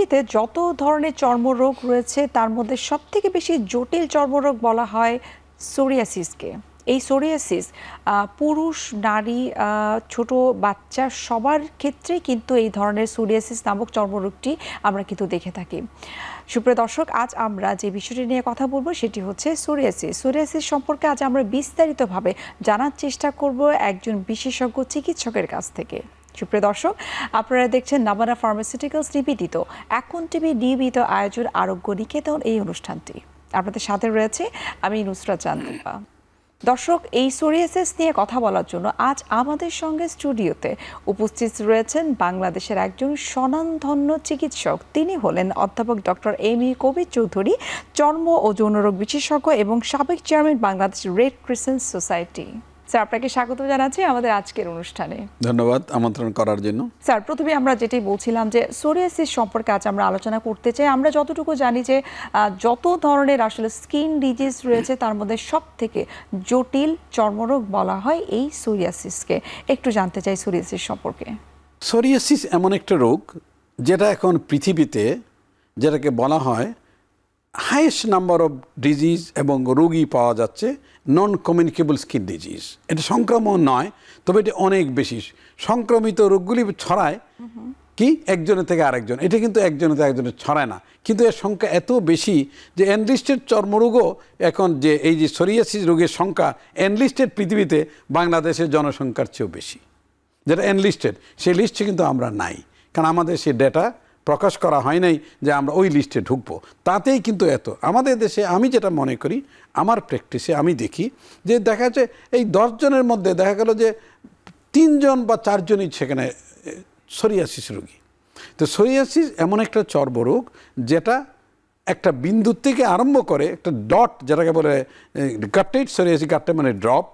পৃথিবীতে যত ধরনের চর্মরোগ রয়েছে তার মধ্যে সবথেকে বেশি জটিল চর্মরোগ বলা হয় সোরিয়াসিসকে। এই সোরিয়াসিস পুরুষ, নারী, ছোট বাচ্চা সবার ক্ষেত্রে কিন্তু এই ধরনের সোরিয়াসিস নামক চর্মরোগটি আমরা কিন্তু দেখে থাকি। সুপ্রিয় দর্শক, আজ আমরা যে বিষয়টি নিয়ে কথা বলবো সেটি হচ্ছে সোরিয়াসিস। সোরিয়াসিস সম্পর্কে আজ আমরা বিস্তারিতভাবে জানার চেষ্টা করব একজন বিশেষজ্ঞ চিকিৎসকের কাছ থেকে। সুপ্রিয় দর্শক, আপনারা দেখছেন নাবানা ফার্মাসিউটিক্যালস নিবেদিত এখন টিভি নিয়মিত আয়োজন আরোগ্য নিকেতন এই অনুষ্ঠানটি। আপনাদের সাথে রয়েছে আমি নুসরাত জান্নাতুল্লাহ। দর্শক, এই সোরিয়াসিস নিয়ে কথা বলার জন্য আজ আমাদের সঙ্গে স্টুডিওতে উপস্থিত রয়েছেন বাংলাদেশের একজন স্বনামধন্য চিকিৎসক। তিনি হলেন অধ্যাপক ডক্টর এম ই কবির চৌধুরী, চর্ম ও যৌনরোগ বিশেষজ্ঞ এবং সাবেক chairman Bangladesh red crescent society. Sir, আপনাকে স্বাগত জানাচ্ছি আমাদের আজকের অনুষ্ঠানে। ধন্যবাদ আমন্ত্রণ করার জন্য। স্যার, প্রথমে আমরা যেটি বলছিলাম যে সোরিয়াসিস সম্পর্কে আজ আমরা আলোচনা করতে চাই। আমরা যতটুকু জানি যে যত ধরনের আসলে স্কিন ডিজিজ রয়েছে তার মধ্যে সব থেকে জটিল চর্মরোগ বলা হয় এই সোরিয়াসিসকে। একটু জানতে চাই সোরিয়াসিস সম্পর্কে। সোরিয়াসিস এমন একটা রোগ যেটা এখন পৃথিবীতে যেটাকে বলা হয় হাইয়েস্ট নাম্বার অফ ডিজিজ এবং রোগী পাওয়া যাচ্ছে নন কমিউনিকেবল স্কিন ডিজিজ। এটা সংক্রমণ নয়, তবে এটা অনেক বেশি সংক্রমিত রোগগুলি ছড়ায় কি একজনের থেকে আরেকজন। এটা কিন্তু একজনের থেকে একজনের ছড়ায় না, কিন্তু এর সংখ্যা এত বেশি যে এনলিস্টেড চর্মরোগও এখন যে এই যে সোরিয়াসিস রোগের সংখ্যা এনলিস্টেড পৃথিবীতে বাংলাদেশের জনসংখ্যার চেয়েও বেশি। যেটা এনলিস্টেড সেই লিস্টে কিন্তু আমরা নাই, কারণ আমাদের সেই ডেটা প্রকাশ করা হয় নাই যে আমরা ওই লিস্টে ঢুকবো। তাতেই কিন্তু এত আমাদের দেশে, আমি যেটা মনে করি আমার প্র্যাকটিসে আমি দেখি যে দেখা যাচ্ছে এই 10 জনের মধ্যে দেখা গেল যে 3 জন বা 4 জনই সেখানে সোরিয়াসিস রোগী। তো সোরিয়াসিস এমন একটা চর্মরোগ যেটা একটা বিন্দু থেকে আরম্ভ করে একটা ডট, যেটাকে বলে গাট্টেড সোরিয়াসিস, গাট্টে মানে ড্রপ,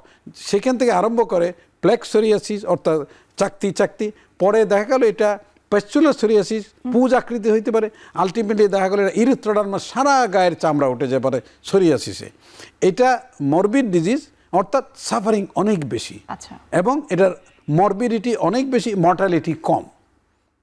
সেখান থেকে আরম্ভ করে প্লেক সোরিয়াসিস অর্থাৎ চাকতি, পরে দেখা গেল এটা পেস্চুলার সোরিয়াসিস, পুজ আকৃতি হইতে পারে, আলটিমেটলি দেখা গেল ইরিথ্রোডার্মা, সারা গায়ের চামড়া উঠে যেতে পারে সোরিয়াসিসে। এটা মরবিড ডিজিজ অর্থাৎ সাফারিং অনেক বেশি এবং এটার মরবিডিটি অনেক বেশি, মর্টালিটি কম।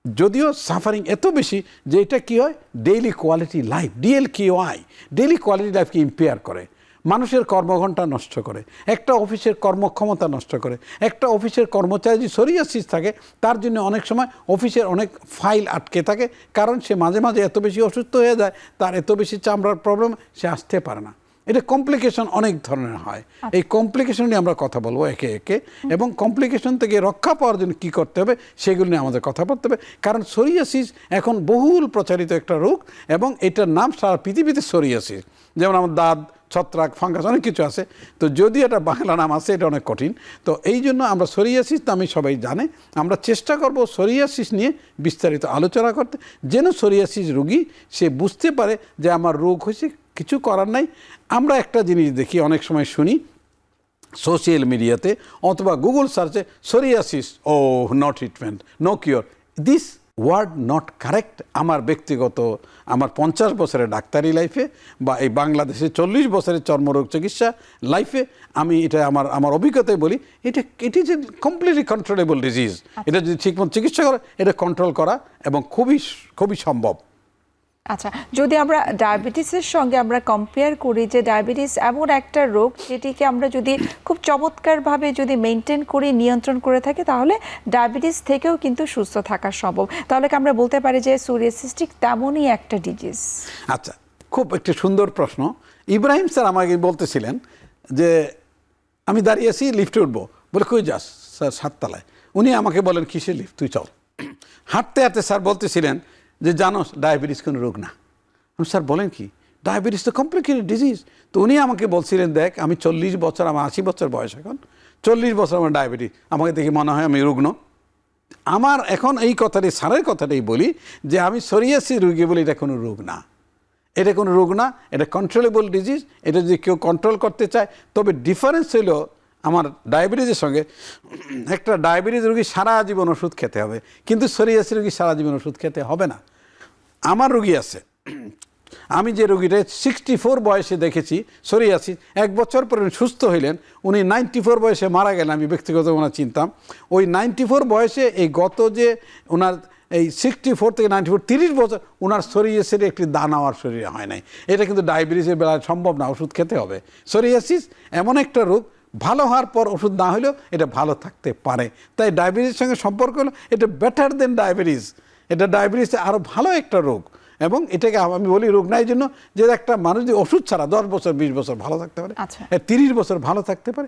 যদিও সাফারিং এত বেশি যে এটা কী হয় daily quality life, DLQI, daily quality লাইফকে ইম্পেয়ার করে, মানুষের কর্মঘণ্টা নষ্ট করে, একটা অফিসের কর্মক্ষমতা নষ্ট করে। একটা অফিসের কর্মচারী যদি সোরিয়াসিস থাকে তার জন্য অনেক সময় অফিসের অনেক ফাইল আটকে থাকে, কারণ সে মাঝে মাঝে এত বেশি অসুস্থ হয়ে যায়, তার এত বেশি চামড়ার প্রবলেম, সে আসতে পারে না। এটা কমপ্লিকেশন অনেক ধরনের হয়। এই কমপ্লিকেশন নিয়ে আমরা কথা বলবো একে একে, এবং কমপ্লিকেশন থেকে রক্ষা পাওয়ার জন্য কী করতে হবে সেগুলো নিয়ে আমাদের কথা বলতে হবে। কারণ সোরিয়াসিস এখন বহুল প্রচারিত একটা রোগ এবং এটার নাম সারা পৃথিবীতে সোরিয়াসিস। যেমন আমার দাঁত, ছত্রাক, ফাঙ্গাস অনেক কিছু আছে, তো যদি এটা বাংলা নাম আছে এটা অনেক কঠিন। তো এই জন্য আমরা সোরিয়াসিস নামে সবাই জানে, আমরা চেষ্টা করব সোরিয়াসিস নিয়ে বিস্তারিত আলোচনা করতে, যেন সোরিয়াসিস রোগী সে বুঝতে পারে যে আমার রোগ হয়েছে, কিছু করার নাই। আমরা একটা জিনিস দেখি, অনেক সময় শুনি সোশ্যাল মিডিয়াতে অথবা গুগল সার্চে সোরিয়াসিস, ও no treatment, no cure. This word not correct. আমার ব্যক্তিগত, আমার 50 বছরের ডাক্তারি লাইফে বা এই বাংলাদেশে 40 বছরের চর্মরোগ চিকিৎসা লাইফে আমি এটা আমার অভিজ্ঞতায় বলি, it is a completely controllable disease. এটা যদি ঠিকমতো চিকিৎসা করে এটা কন্ট্রোল করা এবং খুবই সম্ভব। আচ্ছা, যদি আমরা ডায়াবেটিসের সঙ্গে আমরা কম্পেয়ার করি যে ডায়াবেটিস এমন একটা রোগ যেটিকে আমরা যদি খুব চমৎকারভাবে যদি মেনটেন করি, নিয়ন্ত্রণ করে থাকি, তাহলে ডায়াবেটিস থেকেও কিন্তু সুস্থ থাকা সম্ভব। তাহলে কি আমরা বলতে পারি যে সোরিয়াসিস ঠিক তেমনই একটা ডিজিজ? আচ্ছা, খুব একটি সুন্দর প্রশ্ন। ইব্রাহিম স্যার আমাকে বলতেছিলেন যে আমি দাঁড়িয়ে আছি, লিফটে উঠবো, বলে কই যাস? স্যার 7 তলায়। উনি আমাকে বলেন কিসের লিফট, তুই চল। হাঁটতে হাঁটতে স্যার বলতেছিলেন যে জানো ডায়াবেটিস কোনো রোগ না। আমি স্যার বলেন কি? ডায়াবেটিস তো কমপ্লিকেটেড ডিজিজ। তো উনি আমাকে বলছিলেন দেখ আমি 40 বছর, আমার 80 বছর বয়স, এখন 40 বছর আমার ডায়াবেটিস, আমাকে দেখে মনে হয় আমি রুগ্ন। আমার এখন এই কথাটাই, স্যারের কথাটাই বলি যে আমি সোরিয়াসিস রোগী বলি, এটা কোনো রোগ না, এটা কোনো রোগ না, এটা কন্ট্রোলেবল ডিজিজ। এটা যদি কেউ কন্ট্রোল করতে চায়, তবে ডিফারেন্স হলো আমার ডায়াবেটিসের সঙ্গে একটা ডায়াবেটিস রোগী সারা জীবন ওষুধ খেতে হবে, কিন্তু সোরিয়াসিস রোগী সারা জীবন ওষুধ খেতে হবে না। আমার রোগী আছে, আমি যে রোগীটা 64 বয়সে দেখেছি সোরিয়াসিস, 1 বছর পরে সুস্থ হইলেন, উনি 94 বয়সে মারা গেলেন। আমি ব্যক্তিগত ওনার চিনতাম, ওই 94 বয়সে এই গত যে ওনার এই 64 থেকে 94 30 বছর ওনার সোরিয়াসিসের একটি দানা আমার শরীরে হয় নাই। এটা কিন্তু ডায়াবেটিসের বেলায় সম্ভব না, ওষুধ খেতে হবে। সোরিয়াসিস এমন একটা রোগ, ভালো হওয়ার পর ওষুধ না হলেও এটা ভালো থাকতে পারে। তাই ডায়াবেটিসের সঙ্গে সম্পর্ক হলো এটা বেটার দেন ডায়াবেটিস, এটা ডায়াবেটিস আরও ভালো একটা রোগ। এবং এটাকে আমি বলি রোগ নাই জন্য যে একটা মানুষ যদি ওষুধ ছাড়া 10 বছর 20 বছর ভালো থাকতে পারে, 30 বছর ভালো থাকতে পারে,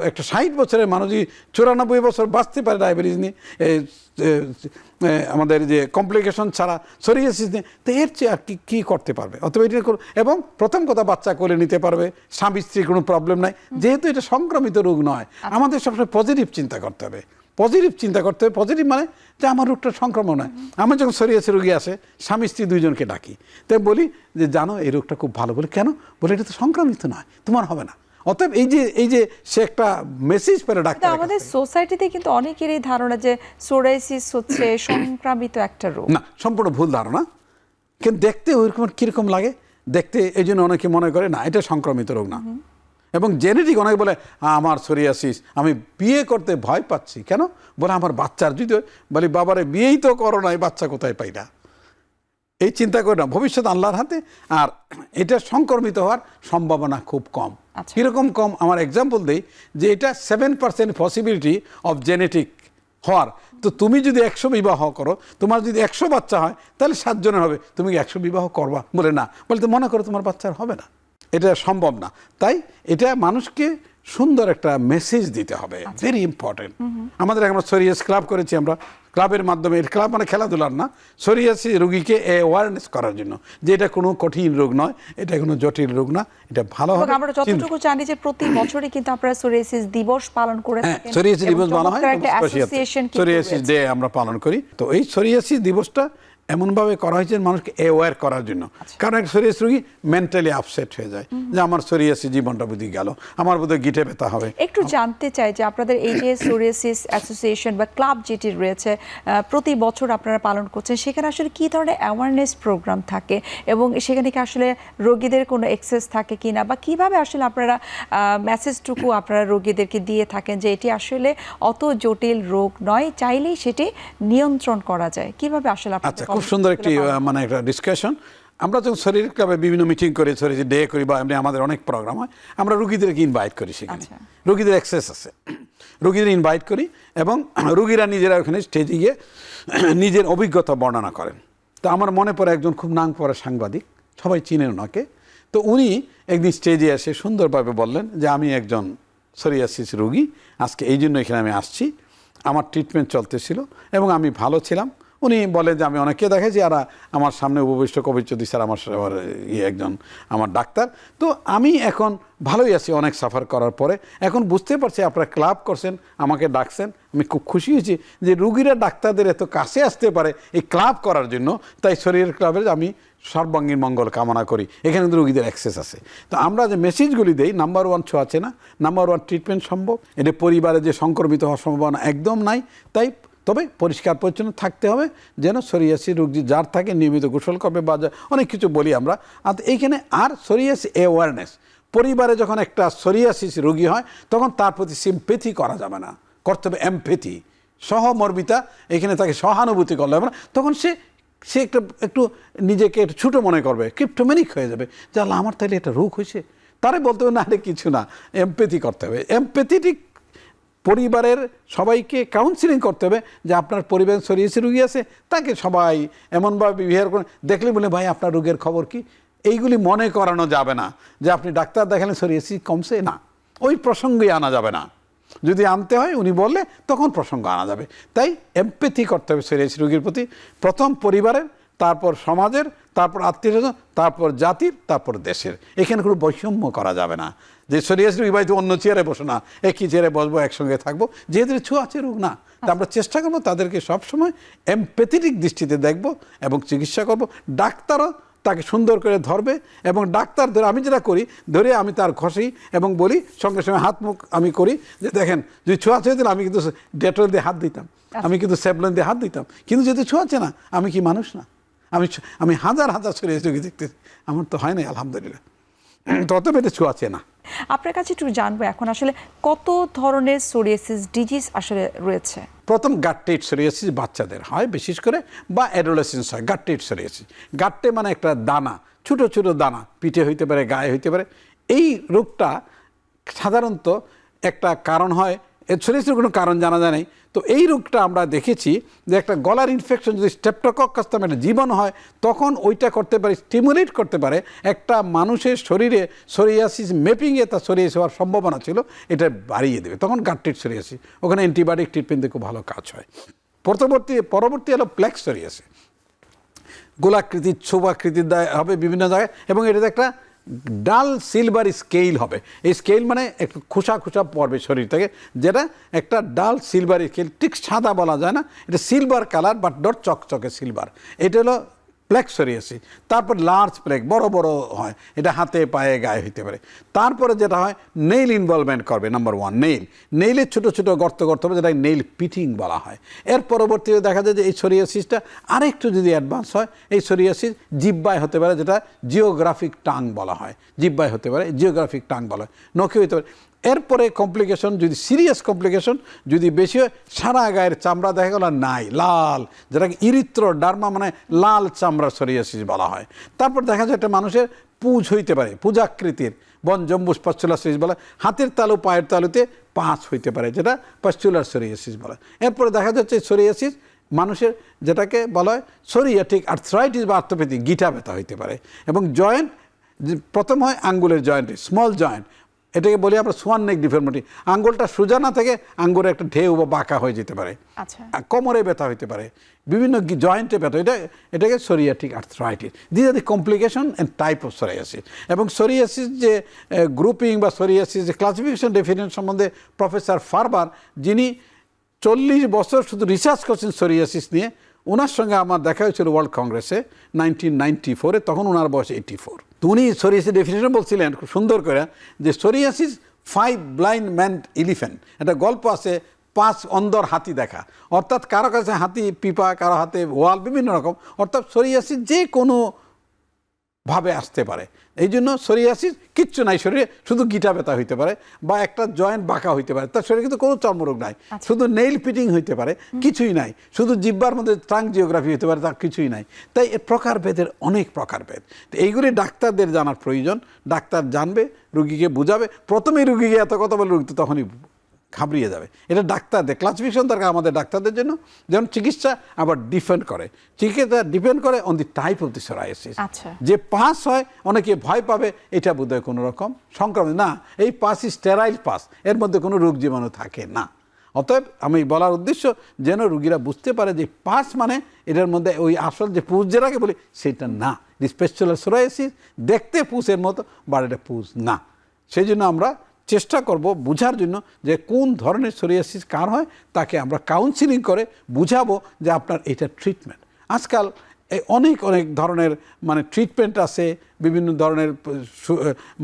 একটা 60 বছরের মানুষ যদি 94 বছর বাঁচতে পারে ডায়াবেটিস নিয়ে, আমাদের যে কমপ্লিকেশন ছাড়া সোরিয়াসিস নিয়ে, তো এর চেয়ে আর কী করতে পারবে? অথবা এটা এবং প্রথম কথা বাচ্চা কোলে নিতে পারবে, স্বামী স্ত্রীর কোনো প্রবলেম নাই, যেহেতু এটা সংক্রমিত রোগ নয়। আমাদের সবসময় পজিটিভ চিন্তা করতে হবে, পজিটিভ চিন্তা করতে হবে। পজিটিভ মানে যে আমার রোগটা সংক্রমণ হয়। আমার যখন সোরিয়াসিস রোগী আসে, স্বামী স্ত্রী দুইজনকে ডাকি, তাই বলি যে জানো এই রোগটা খুব ভালো। বলে কেন? বলে এটা তো সংক্রমিত নয়, তোমার হবে না। অতএব এই যে সে একটা মেসেজ পেলে ডাক্তার। আমাদের সোসাইটিতে কিন্তু অনেকেরই ধারণা যে সোরিয়াসিস হচ্ছে সংক্রামিত একটা রোগ। না, সম্পূর্ণ ভুল ধারণা। কিন্তু দেখতে ওইরকম কীরকম লাগে দেখতে, এই জন্য অনেকে মনে করে না এটা সংক্রমিত রোগ না। এবং জেনেটিক অনেকে বলে আমার সোরিয়াসিস, আমি বিয়ে করতে ভয় পাচ্ছি। কেন? বলে আমার বাচ্চার যদি, বলি বাবারে বিয়েই তো করো না, এই বাচ্চা কোথায় পাই না। এই চিন্তা করে না, ভবিষ্যৎ আল্লাহর হাতে। আর এটা সংক্রমিত হওয়ার সম্ভাবনা খুব কম। কীরকম কম? আমার এক্সাম্পল দিই যে এটা 7% পসিবিলিটি অফ জেনেটিক হওয়ার। তো তুমি যদি 100 বিবাহ করো, তোমার যদি 100 বাচ্চা হয়, তাহলে 7 জনের হবে। তুমি 100 বিবাহ করবা? বলে না। বলে তো মনে করো তোমার বাচ্চার হবে না, এটা সম্ভব না। তাই এটা মানুষকে সুন্দর একটা মেসেজ দিতে হবে, ভেরি ইম্পর্টেন্ট। আমাদের আমরা সোরিয়াসিস ক্লাব করেছি, আমরা ক্লাবের মাধ্যমে, ক্লাব মানে খেলাধুলার না, সোরিয়াসিস রোগীকে অ্যাওয়ারনেস করার জন্য যে এটা কোনো কঠিন রোগ নয়, এটা কোনো জটিল রোগ না, এটা ভালো হবে। আমরা যতটুকু জানি যে প্রতি বছরই কিন্তু আপনারা সোরিয়াসিস দিবস পালন করে থাকেন। সোরিয়াসিস দিবস বলা হয়, সোরিয়াসিস ডে আমরা পালন করি। তো এই সোরিয়াসিস দিবসটা এমনভাবে করা হয়েছে মানুষকে অ্যাওয়্যার করার জন্য। কারণ একটা সোরিয়াসিস রোগী মেন্টালি আপসেট হয়ে যায় যে আমার সোরিয়াসিস জীবনটা বুঝি গেল, আমার বোধহয় গিটে ব্যথা হবে। একটু জানতে চাই যে আপনাদের এই যে সোরিয়াসিস অ্যাসোসিয়েশন বা ক্লাব যেটি রয়েছে প্রতি বছর আপনারা পালন করছেন, সেখানে আসলে কী ধরনের অ্যাওয়ারনেস প্রোগ্রাম থাকে এবং সেখানে কি আসলে রোগীদের কোনো এক্সেস থাকে কিনা, বা কিভাবে আসলে আপনারা মেসেজটুকু আপনারা রোগীদেরকে দিয়ে থাকেন যে এটি আসলে অত জটিল রোগ নয়, চাইলেই সেটি নিয়ন্ত্রণ করা যায়, কিভাবে আসলে আপনারা? খুব সুন্দর একটি মানে একটা ডিসকাশন। আমরা যখন শরীর ক্লাবে বিভিন্ন মিটিং করি, শরীর ডে করি, বা এমনি আমাদের অনেক প্রোগ্রাম হয়, আমরা রুগীদেরকে ইনভাইট করি। সেখানে রুগীদের অ্যাক্সেস আছে, রুগীদের ইনভাইট করি এবং রুগীরা নিজেরা ওখানে স্টেজে গিয়ে নিজের অভিজ্ঞতা বর্ণনা করেন। তো আমার মনে পড়ে একজন খুব নাম করা সাংবাদিক, সবাই চিনেন ওনাকে। তো উনি একদিন স্টেজে এসে সুন্দরভাবে বললেন যে আমি একজন সোরিয়াসিস রুগী, আজকে এই জন্য এখানে আমি আসছি, আমার ট্রিটমেন্ট চলতেছিল এবং আমি ভালো ছিলাম। উনি বলেন যে আমি অনেককে দেখেছি, আর আমার সামনে উপবিষ্ট কবির চৌধুরী স্যার আমার একজন আমার ডাক্তার। তো আমি এখন ভালোই আছি অনেক সাফার করার পরে। এখন বুঝতে পারছি আপনারা ক্লাব করছেন, আমাকে ডাকছেন, আমি খুব খুশি হয়েছি যে রুগীরা ডাক্তারদের এত কাছে আসতে পারে এই ক্লাব করার জন্য। তাই শরীরের ক্লাবের আমি সর্বাঙ্গীন মঙ্গল কামনা করি। এখানে কিন্তু রুগীদের অ্যাক্সেস আছে। তো আমরা যে মেসেজগুলি দেই, নাম্বার 1 ছোঁয়াচে না, নাম্বার 1 ট্রিটমেন্ট সম্ভব, এটা পরিবারে যে সংক্রমিত হওয়ার সম্ভাবনা একদম নাই। তাই তবে পরিষ্কার পরিচ্ছন্ন থাকতে হবে, যেন সোরিয়াসিস রোগী যার থাকে নিয়মিত গোসল করবে, বা অনেক কিছু বলি আমরা। আর এইখানে আর সোরিয়াসিস অ্যাওয়ারনেস, পরিবারে যখন একটা সোরিয়াসিস রোগী হয় তখন তার প্রতি সিম্পেথি করা যাবে না, করতে হবে এমপ্যাথি, সহমর্মিতা। এখানে তাকে সহানুভূতি করলে হবে না, তখন সে একটু নিজেকে একটু ছোটো মনে করবে, ক্রিপ্টোমেনিক হয়ে যাবে যে আল্লাহ আমার তাহলে এটা রোগ হয়েছে। তারে বলতে হবে না আরে কিছু না, এমপ্যাথি করতে হবে। এমপ্যাথেটিক পরিবারের সবাইকে কাউন্সিলিং করতে হবে যে আপনার পরিবারের সোরিয়াসিস রোগী আছে, তাকে সবাই এমনভাবে বিহেভ করে, দেখলে বলে ভাই আপনার রোগের খবর কি, এইগুলি মনে করানো যাবে না যে আপনি ডাক্তার দেখালেন সোরিয়াসিস কমছে না, ওই প্রসঙ্গই আনা যাবে না। যদি আনতে হয় উনি বললে তখন প্রসঙ্গ আনা যাবে। তাই এমপ্যাথি করতে হবে সোরিয়াসিস রোগীর প্রতি, প্রথম পরিবারের, তারপর সমাজের, তারপর আত্মীয়স্বজন, তারপর জাতির, তারপর দেশের। এখানে কোনো বৈষম্য করা যাবে না যে সোরিয়াসিস রোগী ভাই তো অন্য চেয়ারে বসো না, একই চেয়ারে বসবো, একসঙ্গে থাকবো, যেহেতু ছোঁয়াচে রোগ না। তা আমরা চেষ্টা করবো তাদেরকে সবসময় এমপ্যাথেটিক দৃষ্টিতে দেখবো এবং চিকিৎসা করবো। ডাক্তারও তাকে সুন্দর করে ধরবে এবং ডাক্তার ধরে, আমি যেটা করি, ধরে আমি তার ঘষি এবং বলি, সঙ্গে সঙ্গে হাত মুখ আমি করি যে দেখেন যদি ছোঁয়াচে হয়ে দিলে আমি কিন্তু ডেটল দিয়ে হাত দিতাম, আমি কিন্তু স্যাভলন দিয়ে হাত দিতাম, কিন্তু যেহেতু ছোঁয়াচে না, আমি কি মানুষ না? আমি হাজার হাজার সোরিয়াসিস রোগী দেখতেছি, আমার তো হয় না আলহামদুলিল্লাহ। তত এটা ছোঁয়াচে না। আপনার কাছে একটু জানবো এখন আসলে কত ধরনের সোরিয়াসিস ডিজিজ আসলে রয়েছে? প্রথম গাট্টেট সোরিয়াসিস বাচ্চাদের হয় বিশেষ করে, বা অ্যাডোলেসেন্স হয় গাট্টেট সোরিয়াসিস। গাট্টে মানে একটা দানা, ছোট ছোট দানা, পিঠে হইতে পারে, গায়ে হইতে পারে। এই রোগটা সাধারণত একটা কারণ হয়, সোরিয়াসিসের কোনো কারণ জানা যায় নাই। তো এই রোগটা আমরা দেখেছি যে একটা গলার ইনফেকশন যদি স্ট্রেপ্টোকক্কাস নামে একটা জীবাণু হয়, তখন ওইটা করতে পারে, স্টিমুলেট করতে পারে একটা মানুষের শরীরে সোরিয়াসিস মেপিংয়ে তার সোরিয়াসিস হওয়ার সম্ভাবনা ছিল, এটা বাড়িয়ে দেবে, তখন গাট্টেট সোরিয়াসিস। ওখানে অ্যান্টিবায়োটিক ট্রিটমেন্টে খুব ভালো কাজ হয়। পরবর্তী হলো প্লেক সোরিয়াসিস। গোলাকৃতির, ছোপাকৃতির হবে বিভিন্ন জায়গায়, এবং এটাতে একটা ডাল সিলভার স্কেল হবে। এই স্কেল মানে একটু খোসা খোসা পড়বে শরীর থেকে, যেটা একটা ডাল সিলভার স্কেল, ঠিক সাদা বলা যায় না, এটা সিলভার কালার বাট নট চকচকে সিলভার। এটা হলো প্লেক সোরিয়াসিস। তারপর লার্জ প্লেক, বড় বড় হয়, এটা হাতে পায়ে গায়ে হইতে পারে। তারপরে যেটা হয়, নেইল ইনভলভমেন্ট করবে, নাম্বার 1 নেইলের ছোটো ছোটো গর্ত হবে, যেটা নেইল পিটিং বলা হয়। এর পরবর্তীতে দেখা যায় যে এই সোরিয়াসিসটা আরেকটু যদি অ্যাডভান্স হয়, এই সোরিয়াসিস জিহ্বায় হতে পারে, যেটা জিওগ্রাফিক টাং বলা হয়, জিহ্বায় হতে পারে, জিওগ্রাফিক টাং বলা হয়, নখে হতে পারে। এরপরে কমপ্লিকেশন, যদি সিরিয়াস কমপ্লিকেশন যদি বেশি হয়, সারা গায়ের চামড়া দেখা গেল নাই লাল, যেটাকে ইরিথ্রোডার্মা মানে লাল চামড়ার সোরিয়াসিস বলা হয়। তারপর দেখা যায় একটা মানুষের পুজ হইতে পারে, পূজাকৃতির, বনজম্বুস পাস্চুলার সোরিয়াসিস বলে, হাতের তালু পায়ের তালুতে পাঁচ হইতে পারে, যেটা পাস্চুলার সোরিয়াসিস বলে। এরপরে দেখা যাচ্ছে সোরিয়াসিস মানুষের, যেটাকে বলা হয় সোরিয়াটিক আর্থ্রাইটিস বা আর্থোপ্যাথি, গিটা ব্যথা হইতে পারে। এবং জয়েন্ট, প্রথম হয় আঙ্গুলের জয়েন্টে, স্মল জয়েন্ট, এটাকে বলি আমরা সোয়ান নেক ডিফর্মিটি। আঙ্গুলটা সোজা না থেকে আঙ্গুলে একটা ঢেউ বা বাঁকা হয়ে যেতে পারে, কোমরে ব্যথা হইতে পারে, বিভিন্ন জয়েন্টে ব্যথা, এটাকে psoriatic arthritis. This are the complication and type of psoriasis. এবং সোরিয়াসিস যে গ্রুপিং বা সোরিয়াসিস যে ক্লাসিফিকেশন ডেফিনেশন সম্বন্ধে প্রফেসর ফারবার, যিনি 40 বছর শুধু রিসার্চ করছেন সোরিয়াসিস নিয়ে, ওনার সঙ্গে আমার দেখা হয়েছিল ওয়ার্ল্ড কংগ্রেসে 1994-এ, তখন ওনার বয়স 84। তো উনি সোরিয়াসিস ডেফিনেশন বলছিলেন খুব সুন্দর করে, যে সোরিয়াসিস 5 ব্লাইন্ড ম্যান এলিফ্যান্ট, একটা গল্প আছে, 5 অন্ধর হাতি দেখা। অর্থাৎ কারো কাছে হাতি পিপা, কারো হাতে ওয়াল, বিভিন্ন রকম। অর্থাৎ সোরিয়াসিস যে কোনো ভাবে আসতে পারে। এই জন্য সোরিয়াসিস কিচ্ছু নাই শরীরে, শুধু গিটা ব্যথা হইতে পারে, বা একটা জয়েন্ট বাঁকা হইতে পারে, তার শরীরে কিন্তু কোনো চর্মরোগ নাই, শুধু নেইল পিটিং হইতে পারে, কিছুই নাই, শুধু জিহ্বার মধ্যে টাং জিওগ্রাফি হতে পারে, তার কিছুই নাই। তাই এর প্রকারভেদের অনেক প্রকারভেদ। তো এইগুলি ডাক্তারদের জানার প্রয়োজন, ডাক্তার জানবে, রুগীকে বুঝাবে। প্রথমেই রুগীকে এত কথা বলে রুগী তো তখনই ঘাবড়িয়ে যাবে। এটা ডাক্তারদের ক্লাসিফিকেশন দরকার, আমাদের ডাক্তারদের জন্য। যেমন চিকিৎসা আবার চিকিৎসা ডিপেন্ড করে on the type of the psoriasis. যে পাস হয়, অনেকে ভয় পাবে, এটা বোধহয় কোনো রকম সংক্রমণ না, এই পাসই স্টেরাইল পাস, এর মধ্যে কোনো রোগ জীবাণু থাকে না। অতএব আমি বলার উদ্দেশ্য যেন রুগীরা বুঝতে পারে যে পাস মানে এটার মধ্যে ওই আসল যে পুজ যেটাকে বলি সেটা না। পাস্চুলার সোরিয়াসিস দেখতে পুজের মতো, বাট এটা পুজ না। সেই জন্য আমরা চেষ্টা করব বুঝার জন্য যে কোন ধরনের সোরিয়াসিস কার হয়, তাকে আমরা কাউন্সিলিং করে বুঝাবো যে আপনার এটা ট্রিটমেন্ট। আজকাল অনেক ধরনের মানে ট্রিটমেন্ট আছে, বিভিন্ন ধরনের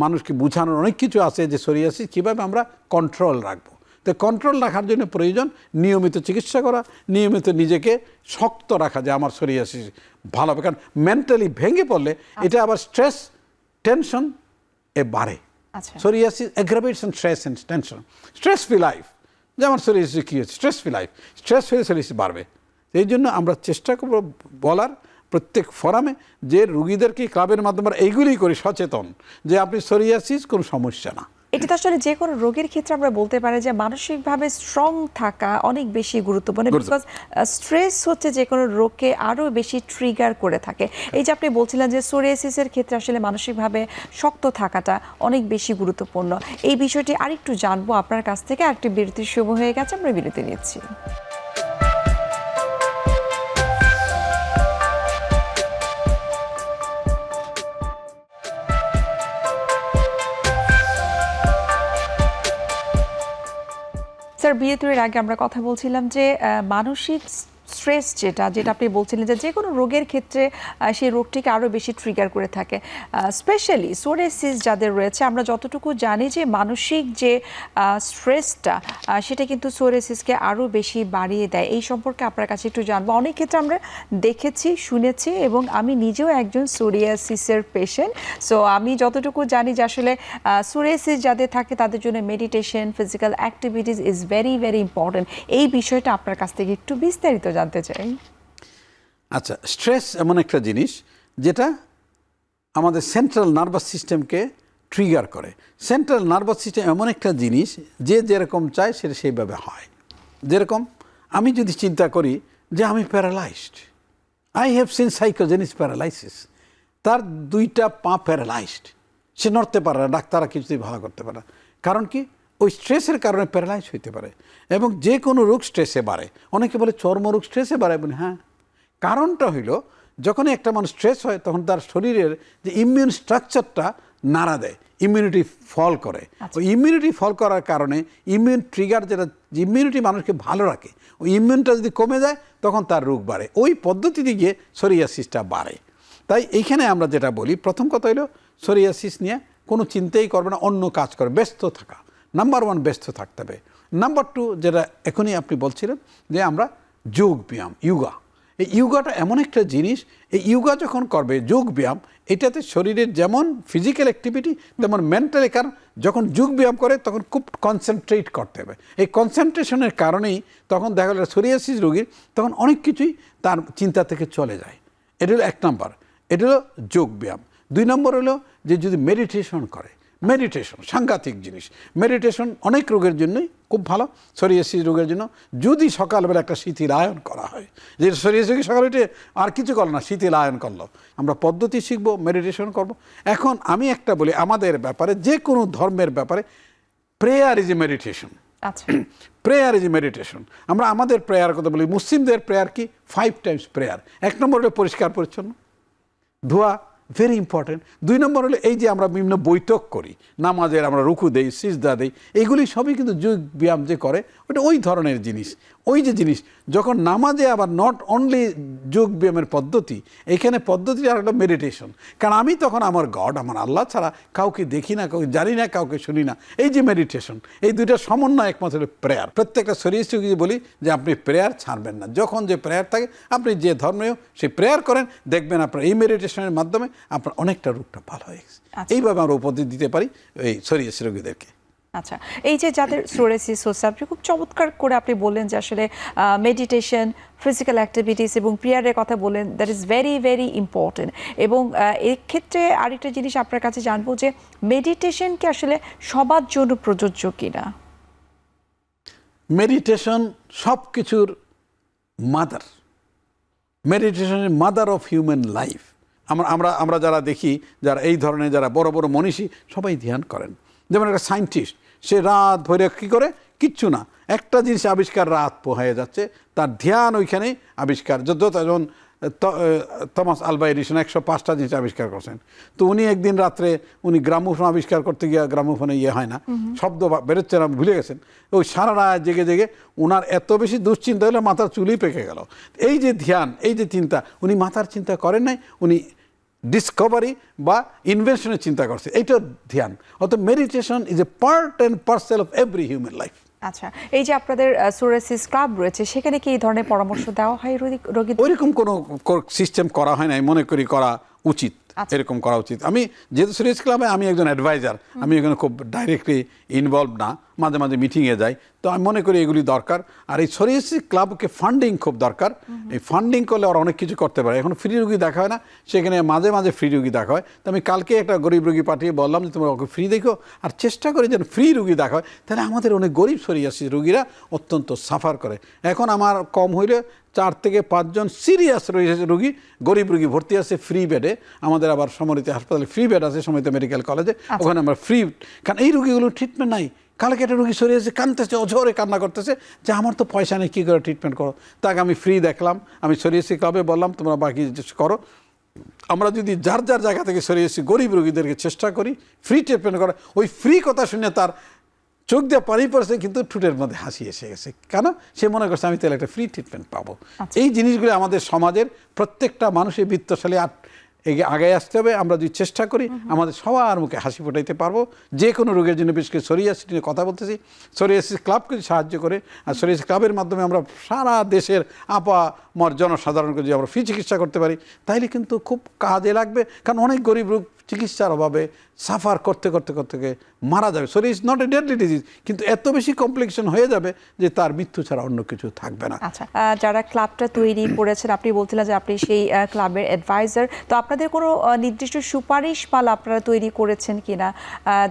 মানুষকে বোঝানোর অনেক কিছু আছে যে সোরিয়াসিস কীভাবে আমরা কন্ট্রোল রাখবো। তো কন্ট্রোল রাখার জন্য প্রয়োজন নিয়মিত চিকিৎসা করা, নিয়মিত নিজেকে শক্ত রাখা, যে আমার সোরিয়াসিস ভালো হবে। কারণ মেন্টালি ভেঙে পড়লে এটা আবার স্ট্রেস, টেনশন বাড়ে। Psoriasis aggravates stress and tension. Stress free life, যেমন সোরিয়াসিস কী হচ্ছে, stress free life, stress free psoriasis বাড়বে। এই জন্য আমরা চেষ্টা করব বলার প্রত্যেক ফোরামে যে রুগীদেরকে ক্লাবের মাধ্যমে এইগুলি করি সচেতন, যে আপনি সোরিয়াসিস কোনো সমস্যা না। এটা তো আসলে যে কোনো রোগের ক্ষেত্রে আমরা বলতে পারি যে মানসিকভাবে স্ট্রং থাকা অনেক বেশি গুরুত্বপূর্ণ, বিকজ স্ট্রেস হচ্ছে যে কোনো রোগকে আরও বেশি ট্রিগার করে থাকে। এই যে আপনি বলছিলেন যে সোরিয়াসিসের ক্ষেত্রে আসলে মানসিকভাবে শক্ত থাকাটা অনেক বেশি গুরুত্বপূর্ণ, এই বিষয়টি আরেকটু জানবো আপনার কাছ থেকে। আরেকটি বিরতির সময় হয়ে গেছে, আমরা বিরতি নিচ্ছি। স্যার, বিরতির আগে আমরা কথা বলছিলাম যে মানসিক স্ট্রেস যেটা আপনি বলছিলেন যে কোনো রোগের ক্ষেত্রে সেই রোগটিকে আরও বেশি ট্রিগার করে থাকে, স্পেশালি সোরিয়াসিস যাদের রয়েছে। আমরা যতটুকু জানি যে মানসিক যে স্ট্রেসটা সেটা কিন্তু সোরিয়াসিসকে আরও বেশি বাড়িয়ে দেয়। এই সম্পর্কে আপনার কাছে একটু জানবো। অনেক ক্ষেত্রে আমরা দেখেছি, শুনেছি, এবং আমি নিজেও একজন সোরিয়াসিসের পেশেন্ট। সো আমি যতটুকু জানি যে আসলে সোরিয়াসিস যাদের থাকে তাদের জন্য meditation, physical activities is very very important. এই বিষয়টা আপনার কাছ থেকে একটু বিস্তারিত জানতে চাই। আচ্ছা, স্ট্রেস এমন একটা জিনিস যেটা আমাদের সেন্ট্রাল নার্ভাস সিস্টেমকে ট্রিগার করে। সেন্ট্রাল নার্ভাস সিস্টেম এমন একটা জিনিস যে যেরকম চায় সেটা সেইভাবে হয়। যেরকম আমি যদি চিন্তা করি যে আমি paralysed, I have seen psychogenic paralysis, তার 2টা পা প্যারালাইজড, সে নড়তে পারে না, ডাক্তাররা কিছুতেই ভালো করতে পারে না। কারণ কি? ওই স্ট্রেসের কারণে প্যারালাইজ হইতে পারে। এবং যে কোনো রোগ স্ট্রেসে বাড়ে। অনেকে বলে চর্মরোগ স্ট্রেসে বাড়ে, বলে হ্যাঁ, কারণটা হইল যখনই একটা মানুষ স্ট্রেস হয় তখন তার শরীরের যে ইমিউন স্ট্রাকচারটা নাড়া দেয়, ইমিউনিটি ফল করে। ওই ইমিউনিটি ফল করার কারণে ইমিউন ট্রিগার, যেটা ইমিউনিটি মানুষকে ভালো রাখে, ওই ইমিউনটা যদি কমে যায় তখন তার রোগ বাড়ে। ওই পদ্ধতিতে গিয়ে সোরিয়াসিসটা বাড়ে। তাই এইখানে আমরা যেটা বলি, প্রথম কথা হলো সোরিয়াসিস নিয়ে কোনো চিন্তাই করবে না, অন্য কাজ করে ব্যস্ত থাকা। নাম্বার 1 ব্যস্ত থাকতে হবে। নাম্বার 2 যেটা এখনই আপনি বলছিলেন যে আমরা যোগ ব্যায়াম, ইয়োগা, এই ইয়োগাটা এমন একটা জিনিস, এই ইয়োগা যখন করবে, যোগ ব্যায়াম, এটাতে শরীরের যেমন ফিজিক্যাল অ্যাক্টিভিটি তেমন মেন্টালি, কারণ যখন যোগ ব্যায়াম করে তখন খুব কনসেন্ট্রেট করতে হবে। এই কনসেন্ট্রেশনের কারণেই তখন দেখা গেল সোরিয়াসিস রোগীর তখন অনেক কিছুই তার চিন্তা থেকে চলে যায়। এটা হলো 1 নম্বর, এটা হলো যোগ ব্যায়াম। 2 নম্বর হলো যে যদি মেডিটেশন করে, মেডিটেশন সাংঘাতিক জিনিস। মেডিটেশন অনেক রোগের জন্যই খুব ভালো, সোরিয়াসিস রোগের জন্য যদি সকালবেলা একটা শিথিল আয়ন করা হয়, যে সোরিয়াসিস রোগী সকালে উঠে আর কিছু করলো না, শিথিল আয়ন করলো, আমরা পদ্ধতি শিখবো, মেডিটেশন করব। এখন আমি একটা বলি, আমাদের ব্যাপারে যে কোনো ধর্মের ব্যাপারে প্রেয়ার ইজ এ মেডিটেশন। আচ্ছা, প্রেয়ার ইজ এ মেডিটেশন। আমরা আমাদের প্রেয়ার কথা বলি, মুসলিমদের প্রেয়ার কি 5 টাইমস প্রেয়ার। 1 নম্বর হলো পরিষ্কার পরিচ্ছন্ন, ধোয়া, ভেরি ইম্পর্টেন্ট। 2 নম্বর হলো এই যে আমরা বিভিন্ন বৈঠক করি, নামাজের আমরা রুকু দেই, সিজদা দেই, এগুলি সবই কিন্তু যোগ ব্যায়াম যে করে ওটা ওই ধরনের জিনিস। ওই যে জিনিস যখন নামাজে আবার নট অনলি যোগ ব্যায়ামের পদ্ধতি, এখানে পদ্ধতি আর একটা মেডিটেশন। কারণ আমি তখন আমার গড, আমার আল্লাহ ছাড়া কাউকে দেখি না, কাউকে জানি না, কাউকে শুনি না। এই যে মেডিটেশন, এই দুইটা সমন্বয় একমাত্র হলো প্রেয়ার। প্রত্যেকটা শরীরকে বলি যে আপনি প্রেয়ার ছাড়বেন না। যখন যে প্রেয়ার থাকে, আপনি যে ধর্মেও সেই প্রেয়ার করেন, দেখবেন আপনার এই মেডিটেশনের মাধ্যমে আপনার অনেকটা রোগটা ভালো হয়ে গেছে। এইভাবে আমরা উপদেশ দিতে পারি এই সোরিয়াসিস রোগীদেরকে। আচ্ছা, এই যে যাদের সোরিয়াসিস হচ্ছে, আপনি খুব চমৎকার করে আপনি বললেন যে আসলে মেডিটেশন, ফিজিক্যাল অ্যাক্টিভিটিস এবং প্রেয়ারের কথা বললেন, that is very very important. এবং এক্ষেত্রে আরেকটা জিনিস আপনার কাছে জানবো যে মেডিটেশন কি আসলে সবার জন্য প্রযোজ্য কিনা? মেডিটেশন সব কিছুর মাদার, মেডিটেশনের মাদার অফ হিউম্যান লাইফ। আমরা যারা দেখি, যারা এই ধরনের যারা বড় বড় মনীষী, সবাই ধ্যান করেন। যেমন একটা সায়েন্টিস্ট, সে রাত ভরে কী করে, কিচ্ছু না, একটা জিনিস আবিষ্কার, রাত পোহায়ে যাচ্ছে, তার ধ্যান ওইখানেই আবিষ্কার। যেমন থমাস আলভা এডিসন 105টা জিনিস আবিষ্কার করছেন। তো উনি একদিন রাত্রে উনি গ্রামোফোন আবিষ্কার করতে গিয়ে, গ্রামোফোনে হয় না, শব্দ বেরোচ্ছে না, ভুলে গেছেন। ওই সারা রাত জেগে জেগে ওনার এত বেশি দুশ্চিন্তা হলে মাথার চুলই পেকে গেল। এই যে ধ্যান, এই যে চিন্তা, উনি মাথার চিন্তা করেন নাই, উনি ডিসকভারি বা ইনভেনশনের চিন্তা করছে, এইটা ধ্যান। অর্থাৎ meditation is a part and parcel of every human life. আচ্ছা, এই যে আপনাদের সোরিয়াসিস ক্লাব রয়েছে, সেখানে কি এই ধরনের পরামর্শ দেওয়া হয় রোগী? ওইরকম কোনো সিস্টেম করা হয় না, মনে করি করা উচিত, এরকম করা উচিত। আমি যেহেতু সোরিয়াসিস ক্লাবে আমি একজন অ্যাডভাইজার, আমি এখানে খুব ডাইরেক্টলি ইনভলভ না, মাঝে মাঝে মিটিংয়ে যাই, তো আমি মনে করি এগুলি দরকার। আর এই সোরিয়াসিস ক্লাবকে ফান্ডিং খুব দরকার। এই ফান্ডিং করলে আর অনেক কিছু করতে পারে। এখন ফ্রি রুগী দেখা হয় না, সেখানে মাঝে মাঝে ফ্রি রুগী দেখা হয়। তো আমি কালকে একটা গরিব রুগী পাঠিয়ে বললাম যে তোমরা ওকে ফ্রি দেখো, আর চেষ্টা করি যেন ফ্রি রুগী দেখা হয়। তাহলে আমাদের অনেক গরিব সোরিয়াসিস রুগীরা অত্যন্ত সাফার করে। এখন আমার কম হইলে 4 থেকে 5 জন সিরিয়াস রুগী, গরিব রুগী ভর্তি আছে ফ্রি বেডে। আমাদের আবার সমরিত হাসপাতালে ফ্রি বেড আছে, সমরিত মেডিকেল কলেজে, ওখানে আমরা ফ্রি। কারণ এই রুগীগুলোর ট্রিটমেন্ট নাই। কালকে একটা রুগী সরিয়েছে, কাঁদতেছে, অঝরে কান্না করতেছে যে আমার তো পয়সা নেই, কী করে ট্রিটমেন্ট করো। তাকে আমি ফ্রি দেখলাম, আমি সোরিয়াসিস ক্লাবে বললাম তোমরা বাকি করো। আমরা যদি যার যার জায়গা থেকে সোরিয়াসিস গরিব রুগীদেরকে চেষ্টা করি ফ্রি ট্রিটমেন্ট করা, ওই ফ্রি কথা শুনে তার চোখ দিয়ে পানি পড়ছে কিন্তু ঠোঁটের মধ্যে হাসি এসে গেছে, কেন? সে মনে করছে আমি তাহলে একটা ফ্রি ট্রিটমেন্ট পাবো। এই জিনিসগুলো আমাদের সমাজের প্রত্যেকটা মানুষের বিত্তশালী আগে আসতে হবে। আমরা যদি চেষ্টা করি আমাদের সবার মুখে হাসি ফোটাইতে পারবো যে কোনো রোগের জন্য। বিশেষ করে সোরিয়াসিস নিয়ে কথা বলতেছি, সোরিয়াসিস ক্লাবকে সাহায্য করে, আর সোরিয়াসিস ক্লাবের মাধ্যমে আমরা সারা দেশের জনসাধারণকে যদি আমরা ফ্রি চিকিৎসা করতে পারি তাহলে কিন্তু খুব কাজে লাগবে। কারণ অনেক গরিব রোগ চিকিৎসার অভাবে সাফার করতে করতে করতে মারা যাবে। Psoriasis not a deadly disease, কিন্তু এত বেশি কমপ্লিকেশন হয়ে যাবে যে তার মৃত্যু ছাড়া অন্য কিছু থাকবে না। আচ্ছা, যারা ক্লাবটা তৈরি করেছেন, আপনি বলছিলেন যে আপনি সেই ক্লাবের অ্যাডভাইজার, তো আপনাদের কোনো নির্দিষ্ট সুপারিশ পালা আপনারা তৈরি করেছেন কিনা,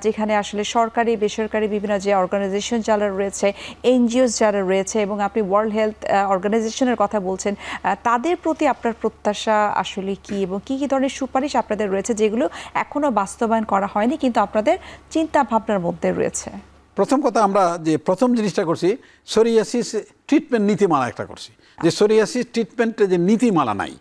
যেখানে আসলে সরকারি বেসরকারি বিভিন্ন যে অর্গানাইজেশন যারা রয়েছে, এনজিওস যারা রয়েছে, এবং আপনি ওয়ার্ল্ড হেলথ অর্গানাইজেশনের কথা বলছেন, তাদের প্রতি আপনার প্রত্যাশা আসলে কি, এবং কি কি ধরনের সুপারিশ আপনাদের রয়েছে যেগুলো এখনো বাস্তবায়ন করা হয়নি কিন্তু আপনাদের চিন্তা ভাবনার মধ্যে রয়েছে? প্রথম কথা, আমরা যে প্রথম জিনিসটা করছি সোরিয়াসিস ট্রিটমেন্ট নীতিমালা একটা করছি। যে সোরিয়াসিস ট্রিটমেন্টের যে নীতিমালা নাই,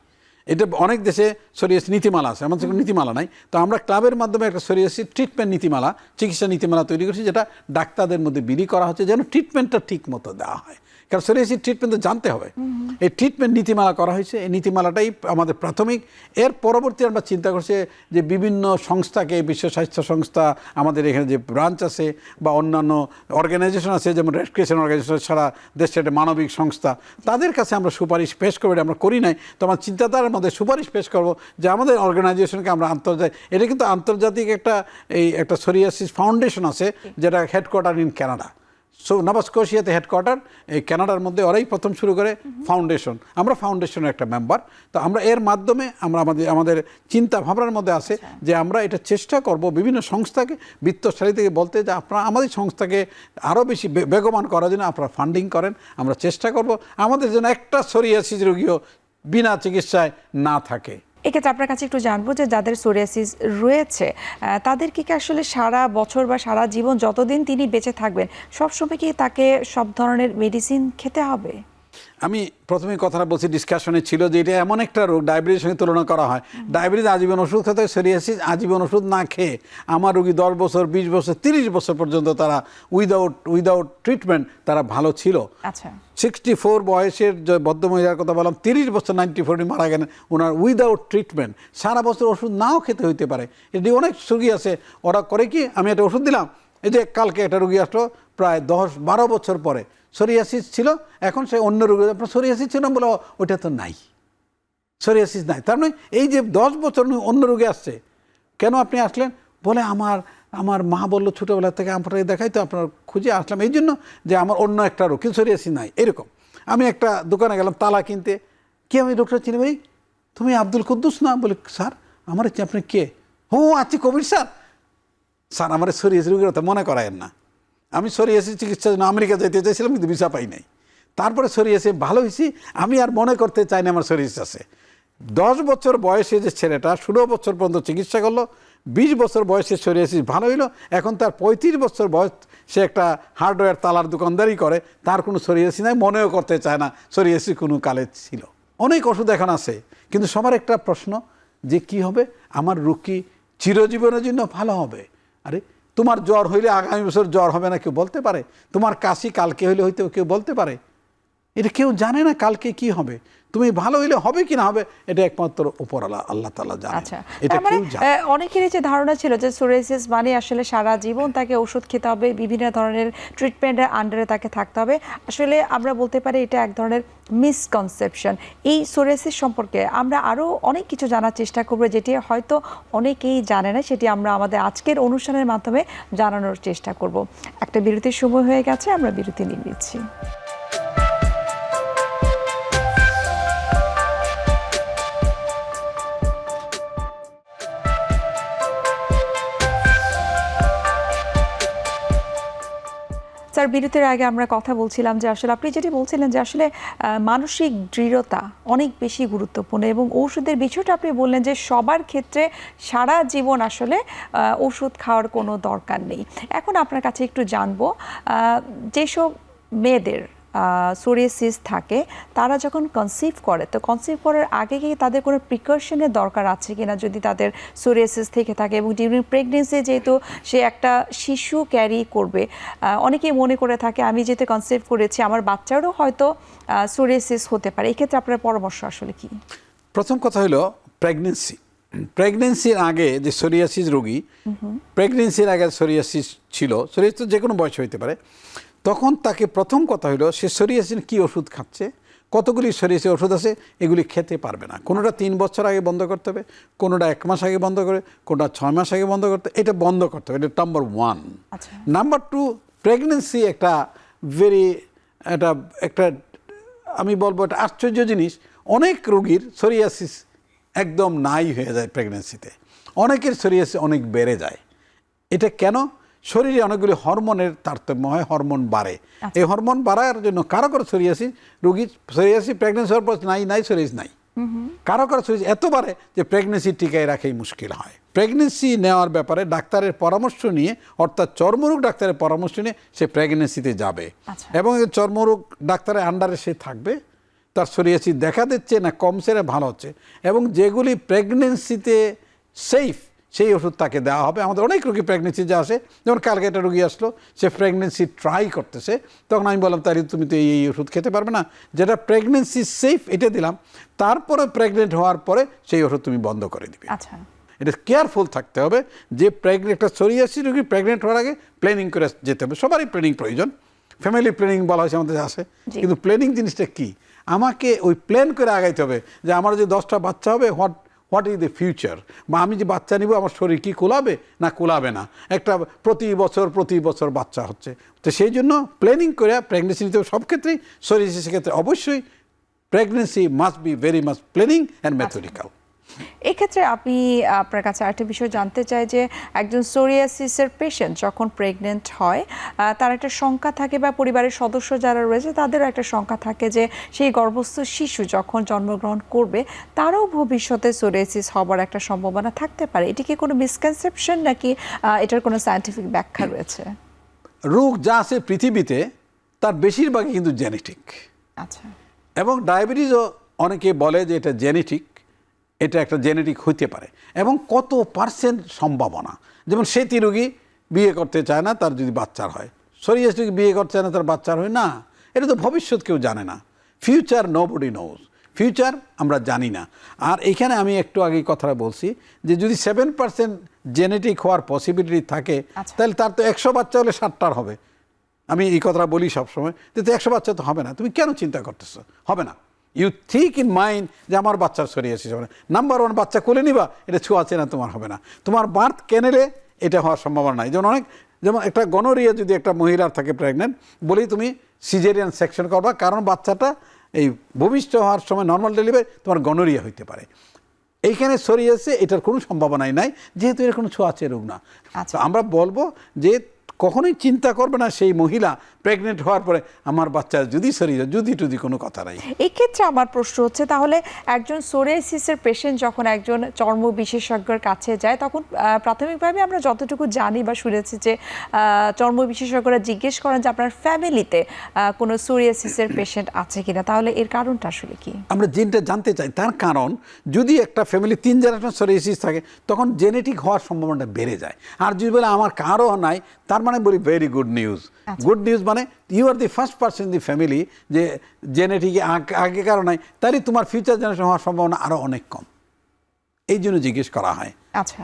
এটা অনেক দেশে সোরিয়াসিস নীতিমালা আছে, আমাদের কোনো নীতিমালা নাই। তো আমরা ক্লাবের মাধ্যমে একটা সোরিয়াসিস ট্রিটমেন্ট নীতিমালা, চিকিৎসা নীতিমালা তৈরি করছি, যেটা ডাক্তারদের মধ্যে বিলি করা হচ্ছে যেন ট্রিটমেন্টটা ঠিক মতো দেওয়া হয়। কারণ সোরিয়াসিস ট্রিটমেন্ট তো জানতে হবে। এই ট্রিটমেন্ট নীতিমালা করা হয়েছে, এই নীতিমালাটাই আমাদের প্রাথমিক। এর পরবর্তী আমরা চিন্তা করছি যে বিভিন্ন সংস্থাকে, বিশ্ব স্বাস্থ্য সংস্থা, আমাদের এখানে যে ব্রাঞ্চ আছে বা অন্যান্য অর্গানাইজেশন আছে, যেমন রেড ক্রিসেন্ট অর্গানাইজেশন সারা দেশে একটা মানবিক সংস্থা, তাদের কাছে আমরা সুপারিশ পেশ করবো। এটা আমরা করি নাই, তো আমার চিন্তাধারার মধ্যে সুপারিশ পেশ করবো যে আমাদের অর্গানাইজেশনকে আমরা এটা কিন্তু আন্তর্জাতিক একটা সোরিয়াসিস ফাউন্ডেশন আছে, যেটা হেডকোয়ার্টার ইন কানাডা। নোভা স্কোশিয়াতে হেডকোয়ার্টার, এই কানাডার মধ্যে ওরাই প্রথম শুরু করে ফাউন্ডেশন। আমরা ফাউন্ডেশনের একটা মেম্বার। তো আমরা এর মাধ্যমে আমরা আমাদের চিন্তা ভাবনার মধ্যে আছে যে আমরা এটা চেষ্টা করব বিভিন্ন সংস্থাকে, বিত্তশালী থেকে বলতে যে আপনারা আমাদের সংস্থাকে আরও বেশি বেগবান করার জন্য আপনারা ফান্ডিং করেন। আমরা চেষ্টা করব আমাদের যেন একটা সোরিয়াসিস রোগীও বিনা চিকিৎসায় না থাকে। এক্ষেত্রে আপনার কাছে একটু জানবো যে যাদের সোরিয়াসিস রয়েছে তাদের কি আসলে সারা বছর বা সারা জীবন যতদিন তিনি বেঁচে থাকবেন সবসময় কি তাকে সব ধরনের মেডিসিন খেতে হবে? আমি প্রথমে কথাটা বলছি, ডিসকাশনে ছিল যে এটা এমন একটা রোগ ডায়াবেটিসের সঙ্গে তুলনা করা হয়। ডায়াবেটিস আজীবন ওষুধ খেতে হয়, সোরিয়াসিস আজীবন ওষুধ না খেয়ে আমার রোগী 10 বছর 20 বছর 30 বছর পর্যন্ত তারা উইদাউট ট্রিটমেন্ট তারা ভালো ছিল। আচ্ছা, 64 বয়সের যে ভদ্রমহিলার কথা বললাম, 30 বছর 94 মারা গেলেন ওনার উইদাউট ট্রিটমেন্ট। সারা বছর ওষুধ নাও খেতে হইতে পারে। এটি অনেক রোগী আছে, ওরা করে কি, আমি একটা ওষুধ দিলাম, এই যে কালকে একটা রোগী আসলো প্রায় 10-12 বছর পরে, সোরিয়াসিস ছিল, এখন সে অন্য রোগী, আপনার সোরিয়াসিস ছিল বলে ওইটা তো নাই, সোরিয়াসিস নাই। তার মানে এই যে 10 বছর অন্য রোগী আসছে, কেন আপনি আসলেন বলে আমার মা বললো ছোটোবেলা থেকে আপনাকে দেখাই, তো আপনার খুঁজে আসলাম এই জন্য যে আমার অন্য একটা রোগ, কিন্তু সোরিয়াসিস নাই। এরকম আমি একটা দোকানে গেলাম তালা কিনতে, কি আমি ডক্টর চিনি, ভাই তুমি আব্দুল কুদ্দুস না? বলে স্যার আমার আপনি কে? ও আচ্ছা, কবির স্যার আমার সোরিয়াসিস রোগীর কথা মনে করায়েন না। আমি সোরিয়াসিস চিকিৎসার জন্য আমেরিকা যেতে চাইছিলাম, কিন্তু ভিসা পাই নাই। তারপরে সোরিয়াসিস ভালো হয়েছি, আমি আর মনে করতে চাই না আমার সোরিয়াসিস আছে। 10 বছর বয়সে যে ছেলেটা 16 বছর পর্যন্ত চিকিৎসা করলো, 20 বছর বয়সে সোরিয়াসিস ভালো হইলো, এখন তার 35 বছর বয়স, সে একটা হার্ডওয়্যার তালার দোকানদারি করে, তার কোনো সোরিয়াসিস নাই, মনেও করতে চায় না সোরিয়াসিস কোনো কালে ছিল। অনেক ওষুধ এখন আছে, কিন্তু সবার একটা প্রশ্ন যে কি হবে, আমার রোগ কি চিরজীবনের জন্য ভালো হবে? আরে তোমার জ্বর হইলে আগামী বছর জ্বর হবে না কেউ বলতে পারে? তোমার কাশি কালকে হইলে হয়তো কেউ বলতে পারে? এটা কেউ জানে না কালকে কি হবে। তুমি ভালো হইলে হবে কি না হবে এটা একমাত্র উপরওয়ালা আল্লাহ তাআলা জানেন। আচ্ছা, এটা কেউ জানে না। অনেকেরই যে ধারণা ছিল যে সোরিয়াসিস মানে আসলে সারা জীবন তাকে ওষুধ খেতে হবে, বিভিন্ন ধরনের ট্রিটমেন্টের আন্ডারে তাকে থাকতে হবে। আসলে আমরা বলতে পারি এটা এক ধরনের মিসকনসেপশন। এই সোরিয়াসিস সম্পর্কে আমরা আরও অনেক কিছু জানার চেষ্টা করব, যেটি হয়তো অনেকেই জানে না, সেটি আমরা আমাদের আজকের অনুষ্ঠানের মাধ্যমে জানানোর চেষ্টা করব। একটা বিরতির সময় হয়ে গেছে, আমরা বিরতি নিয়ে নিচ্ছি। স্যার, বিরতির আগে আমরা কথা বলছিলাম যে আসলে আপনি যেটি বলছিলেন যে আসলে মানসিক দৃঢ়তা অনেক বেশি গুরুত্বপূর্ণ, এবং ওষুধের বিষয়টা আপনি বললেন যে সবার ক্ষেত্রে সারা জীবন আসলে ওষুধ খাওয়ার কোনো দরকার নেই। এখন আপনার কাছে একটু জানবো, যেসব মেয়েদের সোরিয়াসিস থাকে তারা যখন কনসিভ করে, তো কনসিভ করার আগে কি তাদের কোনো প্রিকশনের দরকার আছে কিনা যদি তাদের সোরিয়াসিস থেকে থাকে? এবং ডিউরিং প্রেগনেন্সি যেহেতু সে একটা শিশু ক্যারি করবে, অনেকেই মনে করে থাকে আমি যেহেতু কনসিভ করেছি আমার বাচ্চারও হয়তো সোরিয়াসিস হতে পারে। এক্ষেত্রে আপনার পরামর্শ আসলে কি? প্রথম কথা হলো প্রেগনেন্সির আগে যে সোরিয়াসিস রোগী, প্রেগনেন্সির আগে সোরিয়াসিস ছিল, সোরিয়াসিস যে কোনো বয়সে হইতে পারে, তখন তাকে প্রথম কথা হলো সে সোরিয়াসিস কি ওষুধ খাচ্ছে, কতগুলি সোরিয়াসিস ওষুধ আছে, এগুলি খেতে পারবে না। কোনোটা 3 বছর আগে বন্ধ করতে হবে, কোনোটা 1 মাস আগে বন্ধ করে, কোনোটা 6 মাস আগে বন্ধ করতে, এটা বন্ধ করতে হবে। এটা নাম্বার 1। নাম্বার 2, প্রেগনেন্সি একটা একটা আমি বলবো একটা আশ্চর্য জিনিস। অনেক রোগীর সোরিয়াসিস একদম নাই হয়ে যায় প্রেগনেন্সিতে, অনেকের সোরিয়াসিস অনেক বেড়ে যায়। এটা কেন? শরীরে অনেকগুলি হরমোনের তারতম্য হয়, হরমোন বাড়ে। এই হরমোন বাড়ার জন্য কারো কারো সোরিয়াসিস রোগীর সোরিয়াসিস প্রেগনেন্সি হওয়ার পর নাই সোরিয়াসিস নাই, কারো কারো সোরিয়াসিস এত বাড়ে যে প্রেগনেন্সি টিকায় রাখাই মুশকিল হয়। প্রেগনেন্সি নেওয়ার ব্যাপারে ডাক্তারের পরামর্শ নিয়ে, অর্থাৎ চর্মরোগ ডাক্তারের পরামর্শ নিয়ে সে প্রেগনেন্সিতে যাবে এবং চর্মরোগ ডাক্তারের আন্ডারে সে থাকবে। তার সোরিয়াসিস দেখা দিচ্ছে না কমছে না ভালো হচ্ছে, এবং যেগুলি প্রেগনেন্সিতে সেফ সেই ওষুধ তাকে দেওয়া হবে। আমাদের অনেক রোগী প্রেগনেন্সি যে আসে, যেমন কালকে একটা রোগী আসলো, সে প্রেগনেন্সি ট্রাই করতেছে, তখন আমি বললাম তাহলে তুমি তো এই ওষুধ খেতে পারবে না, যেটা প্রেগনেন্সি সেফ এটা দিলাম, তারপরে প্রেগনেন্ট হওয়ার পরে সেই ওষুধ তুমি বন্ধ করে দিবে। এটা কেয়ারফুল থাকতে হবে যে একটা সোরিয়াসিস রোগী প্রেগনেন্ট হওয়ার আগে প্ল্যানিং করে যেতে হবে। সবারই প্ল্যানিং প্রয়োজন, ফ্যামিলি প্ল্যানিং বলা হয়েছে আমাদের আসে, কিন্তু প্ল্যানিং জিনিসটা কি? আমাকে ওই প্ল্যান করে আগাইতে হবে যে আমার যে 10টা বাচ্চা হবে, হোয়াট ইজ দ্য ফিউচার, বা আমি যে বাচ্চা নিব আমার শরীর কি কোলাবে না কোলাবে না। একটা প্রতি বছর বাচ্চা হচ্ছে, তো সেই জন্য প্ল্যানিং করে প্রেগনেন্সি নিতে হবে। সব ক্ষেত্রেই সোরিয়াসিসের ক্ষেত্রে অবশ্যই pregnancy must be very much planning and methodical. এক্ষেত্রে আমি আপনার কাছে আরেকটা বিষয় জানতে চাই যে একজন সোরিয়াসিসের পেশেন্ট যখন প্রেগনেন্ট হয়, তার একটা শঙ্কা থাকে, বা পরিবারের সদস্য যারা রয়েছে তাদেরও একটা শঙ্কা থাকে যে সেই গর্ভস্থ শিশু যখন জন্মগ্রহণ করবে তারও ভবিষ্যতে সোরিয়াসিস হবার একটা সম্ভাবনা থাকতে পারে। এটি কি কোনো মিসকনসেপশন নাকি এটার কোনো সায়েন্টিফিক ব্যাখ্যা রয়েছে? রোগ যা আছে পৃথিবীতে তার বেশিরভাগই কিন্তু জেনেটিক। এবং ডায়াবেটিসও অনেকে বলে যে এটা জেনেটিক, এটা একটা জেনেটিক হইতে পারে। এবং কত পার্সেন্ট সম্ভাবনা, যেমন সেতি রোগী বিয়ে করতে চায় না, তার যদি বাচ্চার হয়। সোরিয়াসিস রোগী বিয়ে করতে চায় না, তার বাচ্চার হয় না। এটা তো ভবিষ্যৎ কেউ জানে না। ফিউচার নোবডি নোজ, ফিউচার আমরা জানি না। আর এখানে আমি একটু আগেই কথাটা বলছি যে যদি 7% জেনেটিক হওয়ার পসিবিলিটি থাকে, তাহলে তার তো 100 বাচ্চা হলে 60টার হবে। আমি এই কথাটা বলি সবসময়, কিন্তু 100 বাচ্চা তো হবে না। তুমি কেন চিন্তা করতেছো? হবে না। ইউ থিঙ্ক ইন মাইন্ড যে আমার বাচ্চার সোরিয়াসিস হবে না। নাম্বার 1, বাচ্চা কোলে নিবা, এটা ছোঁয়াচে না, তোমার হবে না। তোমার বার্থ ক্যানেলে এটা হওয়ার সম্ভাবনা নাই। যেমন একটা গনোরিয়া যদি একটা মহিলার থাকে প্রেগনেন্ট, বলি তুমি সিজারিয়ান সেকশন করবা, কারণ বাচ্চাটা এই ভূমিষ্ঠ হওয়ার সময় নর্মাল ডেলিভারি তোমার গনোরিয়া হইতে পারে। এইখানে সোরিয়াসিস এটার কোনো সম্ভাবনাই নাই, যেহেতু এর কোনো ছোঁয়াচে রোগ না। তো আমরা বলবো যে কখনোই চিন্তা করবে না সেই মহিলা প্রেগনেন্ট হওয়ার পরে আমার বাচ্চা যদি সোরিয়াসিস যদি কোনো কথা নাই। এই ক্ষেত্রে আমার প্রশ্ন হচ্ছে, তাহলে একজন সোরিয়াসিসের পেশেন্ট যখন একজন চর্ম বিশেষজ্ঞের কাছে যায়, তখন প্রাথমিকভাবে আমরা যতটুকু জানি বা শুনেছি যে চর্ম বিশেষজ্ঞরা জিজ্ঞেস করেন যে আপনার ফ্যামিলিতে কোনো সোরিয়াসিসের পেশেন্ট আছে কিনা। তাহলে এর কারণটা আসলে কি? আমরা জিনটা জানতে চাই। তার কারণ যদি একটা ফ্যামিলি 3 জেনারেশন সোরিয়াসিস থাকে, তখন জেনেটিক হওয়ার সম্ভাবনাটা বেড়ে যায়। আর যদি বলে আমার কারো নাই, তার মানে বলি very good news. Good news মানে you are the first person in the family যে জেনেটিকে আগে কারো নাই, তাহলে তোমার ফিউচার জেনারেশন হওয়ার সম্ভাবনা আরও অনেক কম। এই জন্য জিজ্ঞেস করা হয়। আচ্ছা,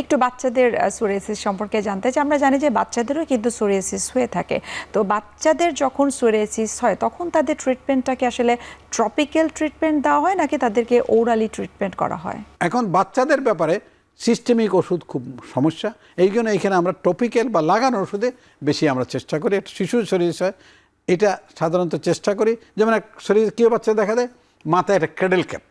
একটু বাচ্চাদের সোরিয়াসিস সম্পর্কে জানতে চাই। আমরা জানি যে বাচ্চাদেরও কিন্তু সোরিয়াসিস হয়ে থাকে। তো বাচ্চাদের যখন সোরিয়াসিস হয় তখন তাদের ট্রিটমেন্টটাকে আসলে ট্রপিক্যাল ট্রিটমেন্ট দেওয়া হয় নাকি তাদেরকে ওরালি ট্রিটমেন্ট করা হয়? এখন বাচ্চাদের ব্যাপারে সিস্টেমিক ওষুধ খুব সমস্যা, এই জন্য এখানে আমরা টপিক্যাল বা লাগানোর ওষুধে বেশি আমরা চেষ্টা করি। একটা শিশুর সোরিয়াসিস হয়, এটা সাধারণত চেষ্টা করি। যেমন এক শরীর কী বাচ্চা দেখা দেয়, মাথায় একটা ক্রেডেল ক্যাপ,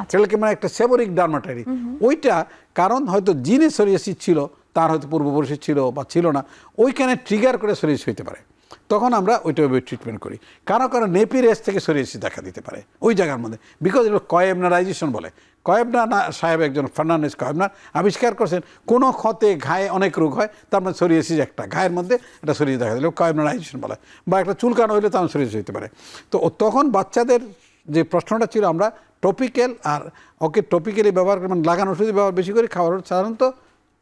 ক্রেডেল ক্যাপ মানে একটা সেবরিক ডার্মাটাইটিস। ওইটা কারণ হয়তো জিনে সোরিয়াসিস ছিল, তার হয়তো পূর্বপুরুষের ছিল বা ছিল না, ওইখানে ট্রিগার করে সোরিয়াসিস হইতে পারে। তখন আমরা ওইটাভাবে ট্রিটমেন্ট করি। কারো কারো নেপি রেস থেকে সোরিয়াসিস দেখা দিতে পারে ওই জায়গার মধ্যে, বিকজ এটা কয়েবনারাইজেশন বলে। সাহেব একজন ফার্নান্ডেজ কয়েবনার আবিষ্কার করছেন কোনো ক্ষতে ঘায়ে অনেক রোগ হয়, তার মানে সোরিয়াসিস একটা ঘায়ের মধ্যে একটা সোরিয়াসিস দেখা দিল, কয়েবনারাইজেশন বলে। বা একটা চুলকানো হইলে তার সোরিয়াসিস হতে পারে। তো তখন বাচ্চাদের যে প্রশ্নটা ছিল, আমরা টপিক্যাল আর ওকে টপিক্যালি ব্যবহার করি, মানে লাগানো ওষুধ ব্যবহার বেশি করে, খাওয়ার সাধারণত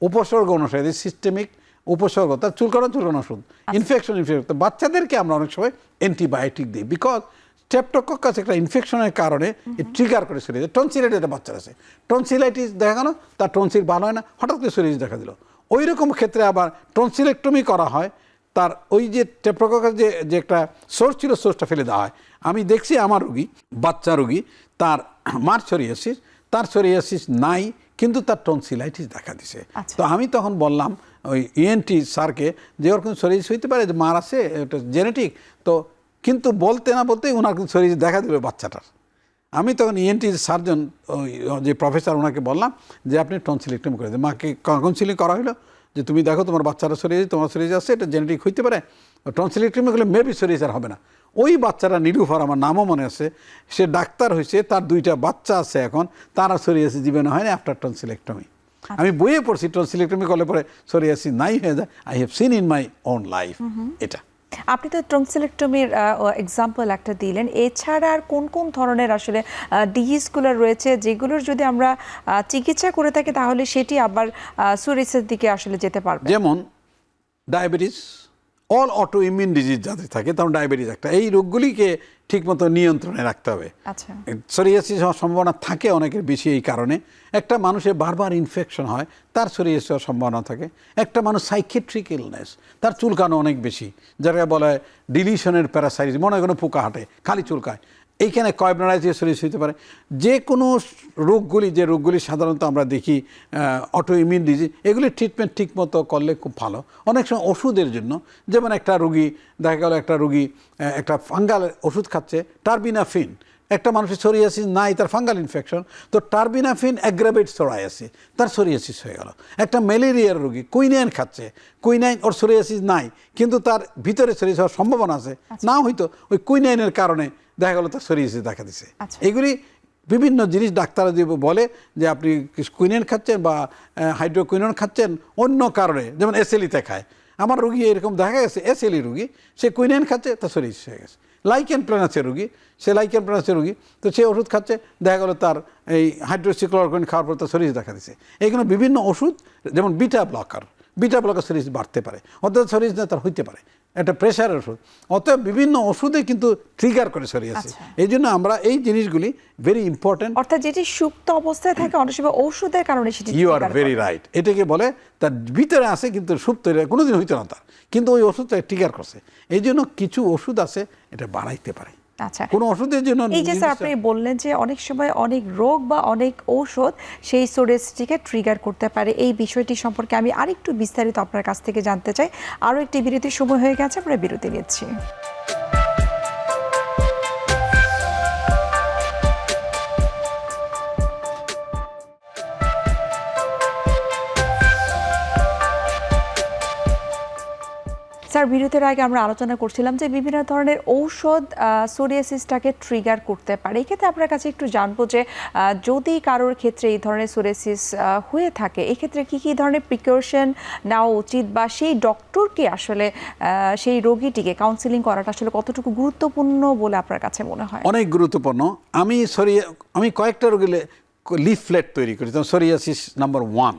উপসর্গ অনুসারে সিস্টেমিক উপসর্গ, তার চুলকানো ওষুধ, ইনফেকশন। তো বাচ্চাদেরকে আমরা অনেক সময় অ্যান্টিবায়োটিক দিই, বিকজ স্ট্রেপ্টোকক্কাস একটা ইনফেকশনের কারণে ট্রিগার করে সোরিয়াসিস। টনসিলাইটিস একটা বাচ্চার আছে, টনসিলাইটিস দেখা গেল তার টনসিল ভালো হয় না, হঠাৎ করে সোরিয়াসিস দেখা দিল। ওই রকম ক্ষেত্রে আবার টনসিলেক্টমি করা হয়, তার ওই যে স্ট্রেপ্টোকক্কাস যে একটা সোর্স ছিল, সোর্সটা ফেলে দেওয়া হয়। আমি দেখছি আমার রুগী, বাচ্চা রুগী, তার মার সোরিয়াসিস, তার সোরিয়াসিস নাই, কিন্তু তার টনসিলাইটিস দেখা দিছে। তো আমি তখন বললাম ওই ইএনটি স্যারকে যে ওর কিন্তু সোরিয়াসিস হইতে পারে, যে মার আছে, এটা জেনেটিক। তো কিন্তু বলতে না বলতেই ওনার কিন্তু সোরিয়াসিস দেখা দিল বাচ্চাটার। আমি তখন ইএনটি সার্জন যে প্রফেসর, ওনাকে বললাম যে আপনি টনসিলেক্টমি করে দেন। মাকে কাউন্সিলিং করা হলো যে তুমি দেখো তোমার বাচ্চারা সোরিয়াসিস, তোমার সোরিয়াসিস আছে, এটা জেনেটিক হইতে পারে। টনসিলেক্টমি করলে মেবি সোরিয়াসিস আর হবে না। ওই বাচ্চারা নীলুফার, আমার নামও মনে আছে, সে ডাক্তার হয়েছে, তার 2টা বাচ্চা আছে এখন, তারা সোরিয়াসিস জীবনে হয়নি আফটার টনসিলেক্টমি। আমি বইয়ে পড়ছি টনসিলেক্টমি করলে পরে সোরিয়াসিস নাই হয়ে যায়। I have seen in my own life এটা। আপনি তো টনসিলেক্টমির এক্সাম্পল একটা দিলেন, এছাড়া আর কোন কোন ধরনের আসলে ডিজিজগুলো রয়েছে যেগুলোর যদি আমরা চিকিৎসা করে থাকি তাহলে সেটি আবার সোরিয়াসিসের দিকে আসলে যেতে পারবে? যেমন diabetes, all auto immune disease যাদের থাকে, তখন ডায়াবেটিস একটা, এই রোগগুলিকে ঠিকমতো নিয়ন্ত্রণে রাখতে হবে। আচ্ছা, সোরিয়াসিস হওয়ার সম্ভাবনা থাকে অনেকের বেশি এই কারণে। একটা মানুষের বারবার ইনফেকশন হয়, তার সোরিয়াসিস হওয়ার সম্ভাবনা থাকে। একটা মানুষ সাইকিয়াট্রিক ইলনেস, তার চুলকানো অনেক বেশি, যারা বলে ডিলিশনের প্যারাসাইটিস, মনে হয় কোনো পোকা হাঁটে, খালি চুলকায়, এইখানে কয়েবনারাইটিস সোরিয়াসিস হতে পারে। যে কোনো রোগগুলি সাধারণত আমরা দেখি অটো ইমিউন ডিজিজ, এগুলির ট্রিটমেন্ট ঠিকমতো করলে খুব ভালো। অনেক সময় ওষুধের জন্য, যেমন একটা রোগী দেখা গেল, একটা রোগী একটা ফাঙ্গাল ওষুধ খাচ্ছে, টার্বিনাফিন, একটা মানুষের সোরিয়াসিস নাই, তার ফাঙ্গাল ইনফেকশন, তো টার্বিনাফিন অ্যাগ্রাভেট সোরায়াসিস, তার সোরিয়াসিস হয়ে গেল। একটা ম্যালেরিয়ার রোগী কুইনাইন খাচ্ছে, কুইনাইন ওর সোরিয়াসিস নাই, কিন্তু তার ভিতরে সোরিয়াসিস হওয়ার সম্ভাবনা আছে, না হয়তো ওই কুইনাইনের কারণে দেখা গেল তার সোরিয়াসিস দেখা দিছে। এগুলি বিভিন্ন জিনিস ডাক্তাররা যে বলে যে আপনি কুইনাইন খাচ্ছেন বা হাইড্রোকুইনন খাচ্ছেন অন্য কারণে, যেমন এসএলিতে খায়। আমার রুগী এরকম দেখা গেছে, এসএলি রুগী, সে কুইনাইন খাচ্ছে, তার সোরিয়াসিস হয়ে গেছে। লাইকেন প্ল্যানাসের রুগী, সে লাইকেন প্ল্যানাসের রুগী, তো সে ওষুধ খাচ্ছে, দেখা গেলো তার এই হাইড্রোক্সিক্লোরোকুইন খাওয়ার পর তার সোরিয়াসিস দেখা দিচ্ছে। এইগুলো বিভিন্ন ওষুধ, যেমন বিটা ব্লকার সোরিয়াসিস বাড়তে পারে, অর্থাৎ সোরিয়াসিস না তার হইতে পারে, একটা প্রেশারের ওষুধ। অতএব বিভিন্ন ওষুধে কিন্তু ট্রিগার করে সোরিয়াসিস। এই জন্য আমরা এই জিনিসগুলি ভেরি ইম্পর্টেন্ট। অর্থাৎ যেটি সুপ্ত অবস্থায় থাকে অনেক সময় ওষুধের কারণে সেটি, ইউ আর ভেরি রাইট, এটাকে বলে তার ভিতরে আছে কিন্তু সুপ্ত কোনোদিন হইতো না তার, কিন্তু ওই ওষুধটা ট্রিগার করছে। এই জন্য কিছু ওষুধ আছে এটা বাড়াইতে পারে। আচ্ছা, কোন ওষুধের জন্য এই যে স্যার আপনি বললেন যে অনেক সময় অনেক রোগ বা অনেক ঔষধ সেই সোরিয়াসিসকে ট্রিগার করতে পারে, এই বিষয়টি সম্পর্কে আমি আরেকটু বিস্তারিত আপনার কাছ থেকে জানতে চাই। আরও একটি বিরতির সময় হয়ে গেছে, আমরা বিরতি নিচ্ছি। স্যার, বিরতির আগে আমরা আলোচনা করছিলাম যে বিভিন্ন ধরনের ঔষধ সোরিয়াসিসটাকে ট্রিগার করতে পারে। এই ক্ষেত্রে আপনার কাছে একটু জানবো যে যদি কারোর ক্ষেত্রে এই ধরনের সোরিয়াসিস হয়ে থাকে, এই ক্ষেত্রে কী কী ধরনের প্রিকশন নেওয়া উচিত, বা সেই ডক্টরকে আসলে সেই রোগীটিকে কাউন্সিলিং করাটা আসলে কতটুকু গুরুত্বপূর্ণ বলে আপনার কাছে মনে হয়? অনেক গুরুত্বপূর্ণ। আমি কয়েকটা রোগী লিফলেট তৈরি করি, সোরিয়াসিস নাম্বার 1,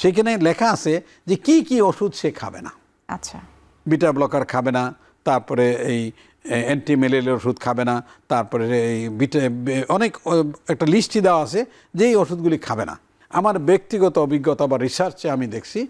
সেখানে লেখা আছে যে কি কি ওষুধ সে খাবে না। আচ্ছা, বিটা ব্লকার খাবে না, তারপরে এই অ্যান্টি ম্যালেরিয়ার ওষুধ খাবে না, তারপরে এই অনেক একটা লিস্টই দেওয়া আছে যে এই ওষুধগুলি খাবে না। আমার ব্যক্তিগত অভিজ্ঞতা বা রিসার্চে আমি দেখছি,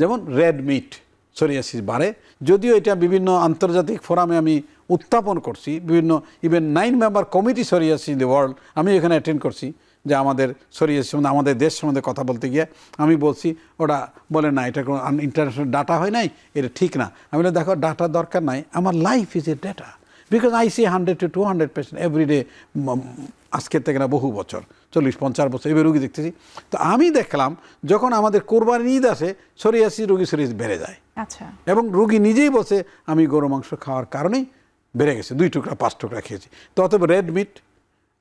যেমন রেড মিট সোরিয়াসিস বাড়ে, যদিও এটা বিভিন্ন আন্তর্জাতিক ফোরামে আমি উত্থাপন করছি, বিভিন্ন even 9 member committee psoriasis in the world আমি এখানে অ্যাটেন্ড করছি, যে আমাদের সোরিয়াসিস সম্বন্ধে, আমাদের দেশ সম্বন্ধে কথা বলতে গিয়ে আমি বলছি, ওরা বলে না এটা কোনো ইন্টারন্যাশনাল ডাটা হয় নাই, এটা ঠিক না। আমি বলি দেখো, ডাটা দরকার নাই, আমার life is a data, because I see 100 to 200 patient every day, আজকের থেকে না বহু বছর, 40-50 বছর এবার রুগী দেখতেছি। তো আমি দেখলাম যখন আমাদের কোরবানির ঈদ আসে সোরিয়াসিস রুগী সোরিয়াসিস বেড়ে যায়। আচ্ছা। এবং রুগী নিজেই বলছে আমি গরু মাংস খাওয়ার কারণেই বেড়ে গেছে, 2 টুকরা 5 টুকরা খেয়েছি। তো অতএব রেড মিট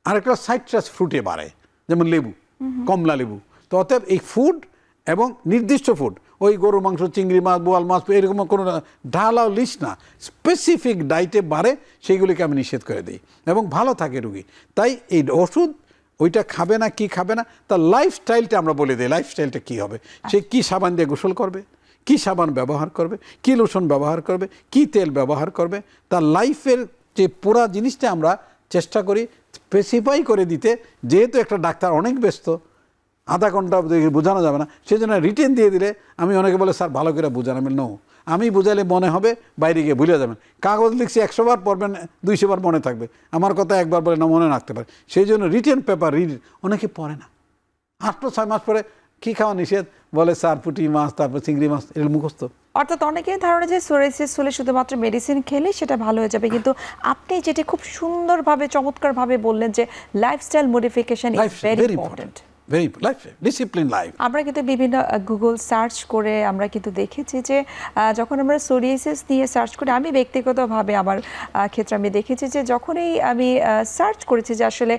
আর একটা সাইট্রাস ফ্রুটে বাড়ে, যেমন লেবু, কমলা লেবু। তো অতএব এই ফুড এবং নির্দিষ্ট ফুড, ওই গরু মাংস, চিংড়ি মাছ, বোয়াল মাছ, এরকম কোনো ঢালাও লিস্ট না, স্পেসিফিক ডায়েটে বাড়ে, সেইগুলিকে আমি নিষেধ করে দিই এবং ভালো থাকে রুগী। তাই এই ওষুধ ওইটা খাবে না, কি খাবে না, তার লাইফস্টাইলটা আমরা বলে দিই, লাইফস্টাইলটা কী হবে, সে কী সাবান দিয়ে গোসল করবে, কী সাবান ব্যবহার করবে, কী লোশন ব্যবহার করবে, কী তেল ব্যবহার করবে, তার লাইফের যে পুরা জিনিসটা আমরা চেষ্টা করি স্পেসিফাই করে দিতে। যেহেতু একটা ডাক্তার অনেক ব্যস্ত, আধা ঘন্টা বোঝানো যাবে না, সেই জন্য রিটেন দিয়ে দিলে, আমি অনেকে বলে স্যার ভালো করে বোঝান, আমি নো, আমি বোঝালে মনে হবে, বাইরে গিয়ে ভুলে যাবেন। কাগজ লিখছি 100 বার পড়বেন, 200 বার মনে থাকবে, আমার কথা একবার বলে না মনে রাখতে পারে। সেই জন্য রিটেন পেপার অনেকে পড়ে না, 8-6 মাস পরে কী খাওয়া নিষেধ বলে স্যার, পুঁটি মাছ, তারপর চিংড়ি মাছ, এর মুখস্থ। অর্থাৎ অনেকের ধারণা যে সোরিয়াসিস হলে শুধুমাত্র মেডিসিন খেলে সেটা ভালো হয়ে যাবে, কিন্তু আপনি যেটি খুব সুন্দরভাবে চমৎকারভাবে বললেন যে lifestyle modification is very important. Very life discipline life. আমরা কিন্তু বিভিন্ন গুগল সার্চ করে আমরা কিন্তু দেখেছি যে যখন আমরা সোরিয়াসিস নিয়ে সার্চ করি, আমি ব্যক্তিগতভাবে আমার ক্ষেত্রে আমি দেখেছি যে যখনই আমি সার্চ করেছি যে আসলে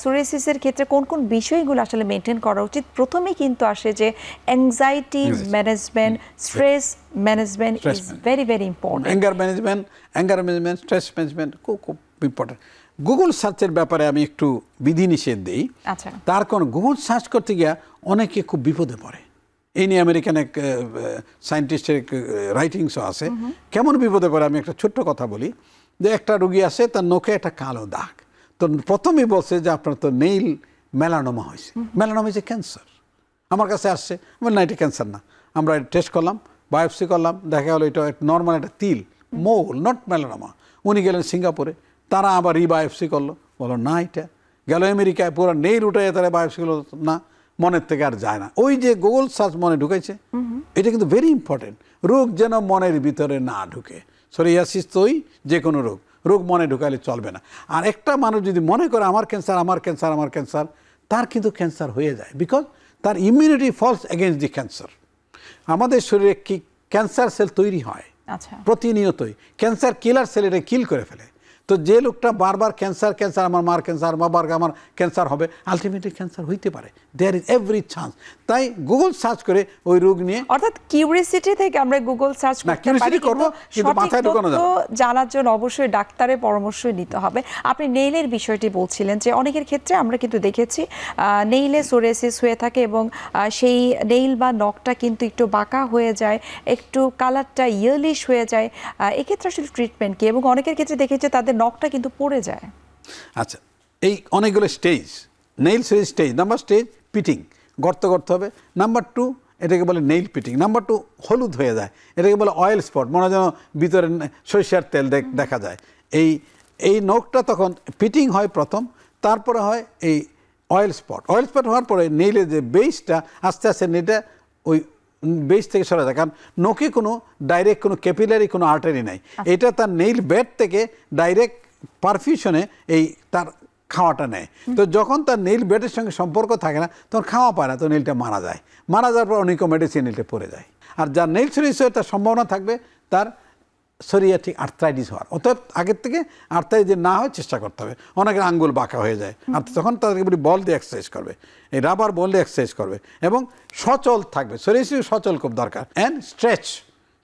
সোরিয়াসিসের ক্ষেত্রে কোন কোন বিষয়গুলো আসলে মেনটেন করা উচিত, প্রথমেই কিন্তু আসে যে anxiety management, stress management is very very important. Anger management, stress management খুব খুব ইম্পর্টেন্ট। গুগল সার্চের ব্যাপারে আমি একটু বিধিনিষেধ দিই। আচ্ছা। তার কারণ গুগল সার্চ করতে গিয়া অনেকে খুব বিপদে পড়ে। এই নিয়ে আমেরিকান এক সায়েন্টিস্টের রাইটিংসও আছে। কেমন বিপদে পড়ে আমি একটা ছোট্ট কথা বলি, যে একটা রুগী আছে, তার নখে একটা কালো দাগ। তো প্রথমেই বলছে যে আপনার তো নেইল মেলানোমা হয়েছে। মেলানোমা হয়েছে ক্যান্সার। আমার কাছে আসছে, আমার না এটা ক্যান্সার না, আমরা টেস্ট করলাম, বায়োপসি করলাম, দেখা গেলো এটা নর্মাল একটা তিল, মোল, নট মেলানোমা। উনি গেলেন সিঙ্গাপুরে, তারা আবার রিবায়োপসি করলো, বলো না এটা। গেল আমেরিকায়, পুরো নেইল উঠে তারা বায়োপসি করলো, না, মনের থেকে আর যায় না। ওই যে গুগল সার্চ মনে ঢুকাইছে, এটা কিন্তু ভেরি ইম্পর্টেন্ট। রোগ যেন মনের ভিতরে না ঢুকে। সোরিয়াসিস তো ওই যে কোনো রোগ মনে ঢুকাইলে চলবে না। আর একটা মানুষ যদি মনে করে আমার ক্যান্সার, আমার ক্যান্সার, আমার ক্যান্সার, তার কিন্তু ক্যান্সার হয়ে যায়, বিকজ তার immunity falls against the cancer. আমাদের শরীরে কি ক্যান্সার সেল তৈরি হয় প্রতিনিয়তই, ক্যান্সার কিলার সেল এটা কিল করে ফেলে। তো যে লোকটা বারবার ক্যান্সার ক্যান্সার, আমার মার ক্যান্সার, বাবার আমার ক্যান্সার হবে, আলটিমেটলি ক্যান্সার হইতে পারে, দেয়ার ইজ এভরি চান্স। তাই গুগল সার্চ করে ওই রোগ নিয়ে, অর্থাৎ কিউরিওসিটি থেকে আমরা গুগল সার্চ করতে পারি, কিন্তু মাথায় ঢোকানো যাবে না। জানার জন্য অবশ্যই ডাক্তারের পরামর্শ নিতে হবে। আপনি নেইলের বিষয়টি বলছিলেন যে অনেকের ক্ষেত্রে আমরা কিন্তু দেখেছি নেইলে সোরিয়াসিস হয়ে থাকে এবং সেই নেইল বা নখটা কিন্তু একটু বাঁকা হয়ে যায়, একটু কালারটা ইয়েলিশ হয়ে যায়। এক্ষেত্রে আসলে ট্রিটমেন্ট কি? এবং অনেকের ক্ষেত্রে দেখেছি তাদের নখটা কিন্তু পড়ে যায়। আচ্ছা, এই অনেকগুলো stage, nail stage. Number stage pitting, গর্ত করতে হবে। নাম্বার 2 এটাকে বলে নেইল পিটিং। নাম্বার 2 হলুদ হয়ে যায়, এটাকে বলে অয়েল স্পট, মনে হয় যেন ভিতরে সরিষার তেল দেখা যায়। এই নখটা তখন পিটিং হয় প্রথম, তারপরে হয় এই অয়েল স্পট। অয়েল স্পট হওয়ার পরে নেইলের যে বেসটা আস্তে আস্তে নেইলটা ওই বেস থেকে সরে যায়, কারণ নখে কোনো ডাইরেক্ট কোনো ক্যাপিলারি কোনো আর্টারি নাই। এটা তার নেইল বেড থেকে ডাইরেক্ট পারফিউশনে এই তার খাওয়াটা নেয়। তো যখন তার নেইল বেডের সঙ্গে সম্পর্ক থাকে না, তখন খাওয়া পায় না, তো নেইলটা মারা যায়। মারা যাওয়ার পর অনেক মেডিসিন নেইলটা পড়ে যায়। আর যার নেইল সোরিয়াসিস হয় তার সম্ভাবনা থাকবে তার সোরিয়াটিক আর্থ্রাইটিস হওয়ার। অতএব আগের থেকে আর্থ্রাইটিস যে না হয় চেষ্টা করতে হবে। অনেকের আঙ্গুল বাঁকা হয়ে যায়, আর তখন তাদেরকে বলি বল দিয়ে এক্সারসাইজ করবে, এই রাবার বল দিয়ে এক্সারসাইজ করবে এবং সচল থাকবে। সোরিয়াসিস সচল খুব দরকার। অ্যান্ড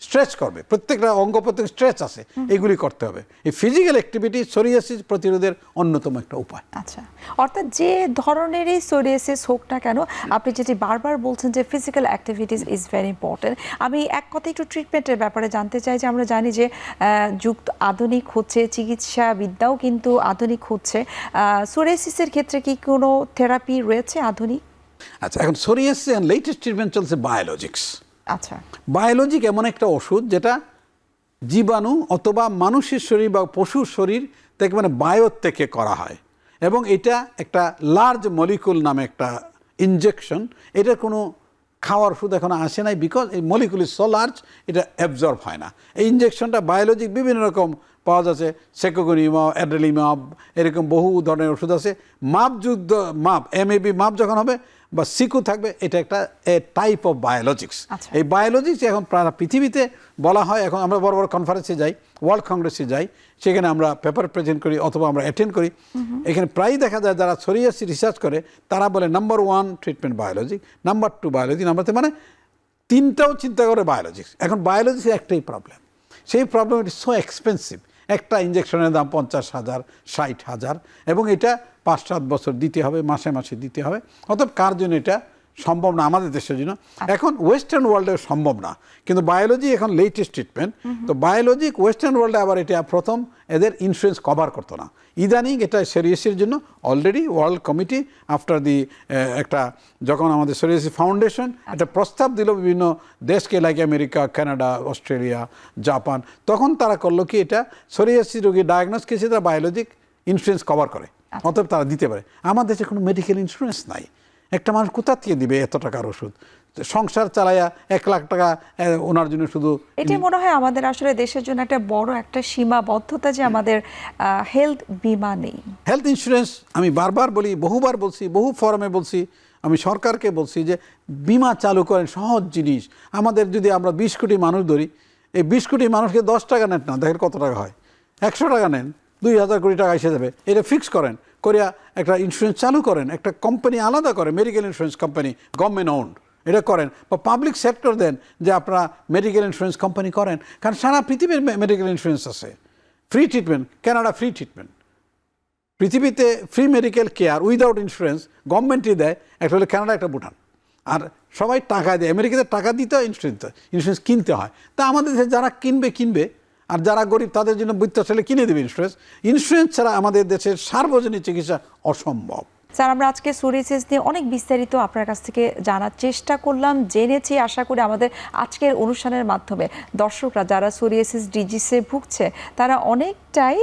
স্ট্রেচ করবে, প্রত্যেকটা অঙ্গ প্রত্যেক স্ট্রেচ আছে, এগুলি করতে হবে। এই ফিজিক্যাল অ্যাক্টিভিটি সোরিয়াসিস প্রতিরোধের অন্যতম একটা উপায়। আচ্ছা, অর্থাৎ যে ধরনেরই সোরিয়াসিস হোক না কেন, আপনি যেটি বারবার বলছেন যে physical activities is very important. আমি এক কথা একটু ট্রিটমেন্টের ব্যাপারে জানতে চাই যে আমরা জানি যে যুগ আধুনিক হচ্ছে, চিকিৎসা বিদ্যাও কিন্তু আধুনিক হচ্ছে। সোরিয়াসিসের ক্ষেত্রে কি কোনো থেরাপি রয়েছে আধুনিক? আচ্ছা, এখন সোরিয়াসিস লেটেস্ট ট্রিটমেন্ট চলছে বায়োলজিক্স। আচ্ছা, বায়োলজিক এমন একটা ওষুধ যেটা জীবাণু অথবা মানুষের শরীর বা পশুর শরীর থেকে, মানে বায়ো থেকে করা হয়, এবং এটা একটা লার্জ মলিকুল নামে একটা ইনজেকশন। এটার কোনো খাওয়ার ওষুধ এখন আসে নাই, বিকজ এই মলিকুল ইজ সো লার্জ, এটা অ্যাবজর্ব হয় না। এই ইনজেকশনটা বায়োলজিক বিভিন্ন রকম পাওয়া যাচ্ছে, সেকোগোনিমাব, অ্যাড্রেলিমাব, এরকম বহু ধরনের ওষুধ আছে। মাপ এমএবি মাপ যখন হবে বা সিকু থাকবে, এটা একটা টাইপ অফ বায়োলজিক্স। এই বায়োলজিক্স এখন পৃথিবীতে বলা হয়, এখন আমরা বড় বড় কনফারেন্সে যাই, ওয়ার্ল্ড কংগ্রেসে যাই, সেখানে আমরা পেপার প্রেজেন্ট করি অথবা আমরা অ্যাটেন্ড করি। এখানে প্রায় দেখা যায় যারা সোরিয়াসিস রিসার্চ করে তারা বলে number 1 treatment biology, number 2 biology, number 3, মানে তিনটাও চিন্তা করে বায়োলজিক্স। এখন বায়োলজিক্সের একটাই প্রবলেম, সেই problem it is so expensive. একটা ইঞ্জেকশনের দাম 50,000, 60,000, এবং এটা 5-7 বছর দিতে হবে, মাসে মাসে দিতে হবে। অতএব কার জন্য এটা সম্ভব না, আমাদের দেশের জন্য। এখন ওয়েস্টার্ন ওয়ার্ল্ডে সম্ভব না, কিন্তু বায়োলজি এখন লেটেস্ট ট্রিটমেন্ট। তো বায়োলজিক ওয়েস্টার্ন ওয়ার্ল্ডে আবার এটা প্রথম এদের ইন্স্যুরেন্স কভার করতো না, ইদানিং এটা সোরিয়াসিসের জন্য already world committee after the একটা যখন আমাদের সোরিয়াসিস ফাউন্ডেশন একটা প্রস্তাব দিল বিভিন্ন দেশকে, like America, Canada, Australia, Japan, তখন তারা করলো কি এটা সোরিয়াসিস রোগী ডায়াগনোস কেসে তারা বায়োলজিক ইন্স্যুরেন্স কভার করে, অতএব তারা দিতে পারে। আমার দেশে কোনো মেডিকেল ইন্স্যুরেন্স নাই। একটা মানুষ কোথা থেকে দিবে এত টাকার ওষুধ? সংসার চালায়া 1 লাখ টাকা ওনার জন্য শুধু। এটাই মনে হয় আমাদের আসলে দেশের জন্য একটা বড় একটা সীমাবদ্ধতা যে আমাদের হেলথ বীমা নেই। হেলথ ইন্স্যুরেন্স আমি বারবার বলি, বহুবার বলছি, বহু ফোরামে বলছি, আমি সরকারকে বলছি যে বিমা চালু করেন, সহজ জিনিস। আমাদের যদি আমরা 20 কোটি মানুষ ধরি, এই 20 কোটি মানুষকে 10 টাকা নেন না, দেখেন কত টাকা হয়। 100 টাকা নেন, 2000 কোটি টাকা এসে যাবে। এটা ফিক্স করেন, করিয়া একটা ইন্স্যুরেন্স চালু করেন, একটা কোম্পানি আলাদা করে, medical insurance company, government owned, এটা করেন, বা পাবলিক সেক্টর দেন যে আপনারা মেডিকেল ইন্স্যুরেন্স কোম্পানি করেন। কারণ সারা পৃথিবীর মেডিকেল ইন্স্যুরেন্স আছে, free treatment, Canada free treatment, পৃথিবীতে free medical care without insurance গভর্নমেন্টই দেয়, একটা হলো কানাডা, একটা ভুটান। আর সবাই টাকা দেয়, আমেরিকাতে টাকা দিতে হয়, ইন্স্যুরেন্স কিনতে হয়। তা আমাদের দেশে যারা কিনবে, আর যারা গরিব তাদের জন্য বৃত্তাশালে কিনে দেবে ইন্স্যুরেন্স ছাড়া আমাদের দেশের সার্বজনীন চিকিৎসা অসম্ভব। স্যার, আমরা আজকে সোরিয়াসিস নিয়ে অনেক বিস্তারিত আপনার কাছ থেকে জানার চেষ্টা করলাম, জেনেছি। আশা করি আমাদের আজকের অনুষ্ঠানের মাধ্যমে দর্শকরা যারা সোরিয়াসিস ডিজিজে ভুগছে তারা অনেকটাই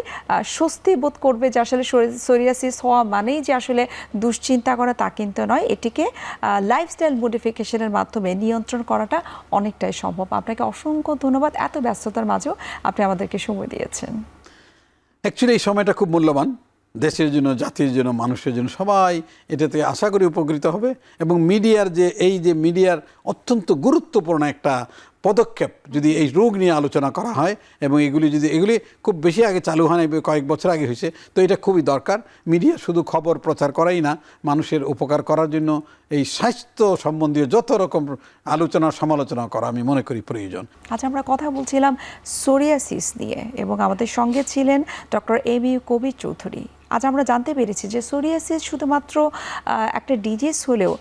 স্বস্তি বোধ করবে যে আসলে সোরিয়াসিস হওয়া মানেই যে আসলে দুশ্চিন্তা করা তা কিন্তু নয়, এটিকে লাইফস্টাইল মডিফিকেশনের মাধ্যমে নিয়ন্ত্রণ করাটা অনেকটাই সম্ভব। আপনাকে অসংখ্য ধন্যবাদ, এত ব্যস্ততার মাঝেও আপনি আমাদেরকে সময় দিয়েছেন। অ্যাকচুয়ালি এই সময়টা খুব মূল্যবান, দেশের জন্য, জাতির জন্য, মানুষের জন্য, সবাই এটাতে আশা করি উপকৃত হবে। এবং মিডিয়ার যে মিডিয়ার অত্যন্ত গুরুত্বপূর্ণ একটা পদক্ষেপ যদি এই রোগ নিয়ে আলোচনা করা হয়, এবং এগুলি খুব বেশি আগে চালু হয় না, কয়েক বছর আগে হয়েছে, তো এটা খুবই দরকার। মিডিয়া শুধু খবর প্রচার করাই না, মানুষের উপকার করার জন্য এই স্বাস্থ্য সম্বন্ধীয় যত রকম আলোচনা সমালোচনা করা আমি মনে করি প্রয়োজন। আচ্ছা, আমরা কথা বলছিলাম সোরিয়াসিস নিয়ে এবং আমাদের সঙ্গে ছিলেন ডক্টর এম.ইউ. কবির চৌধুরী। আজ আমরা জানতে পেরেছি যে সোরিয়াসিস শুধুমাত্র একটা ডিজিজ হলেও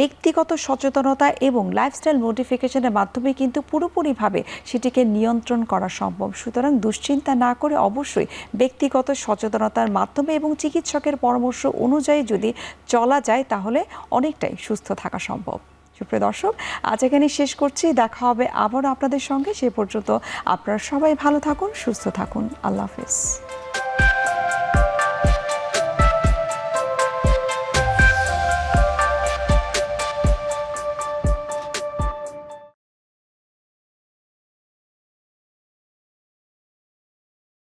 ব্যক্তিগত সচেতনতা এবং লাইফস্টাইল মডিফিকেশনের মাধ্যমে কিন্তু পুরোপুরিভাবে সেটিকে নিয়ন্ত্রণ করা সম্ভব। সুতরাং দুশ্চিন্তা না করে অবশ্যই ব্যক্তিগত সচেতনতার মাধ্যমে এবং চিকিৎসকের পরামর্শ অনুযায়ী যদি চলা যায় তাহলে অনেকটাই সুস্থ থাকা সম্ভব। সুপ্রিয় দর্শক, আজ এখানে শেষ করছি, দেখা হবে আবারও আপনাদের সঙ্গে। সে পর্যন্ত আপনারা সবাই ভালো থাকুন, সুস্থ থাকুন। আল্লাহ হাফেজ।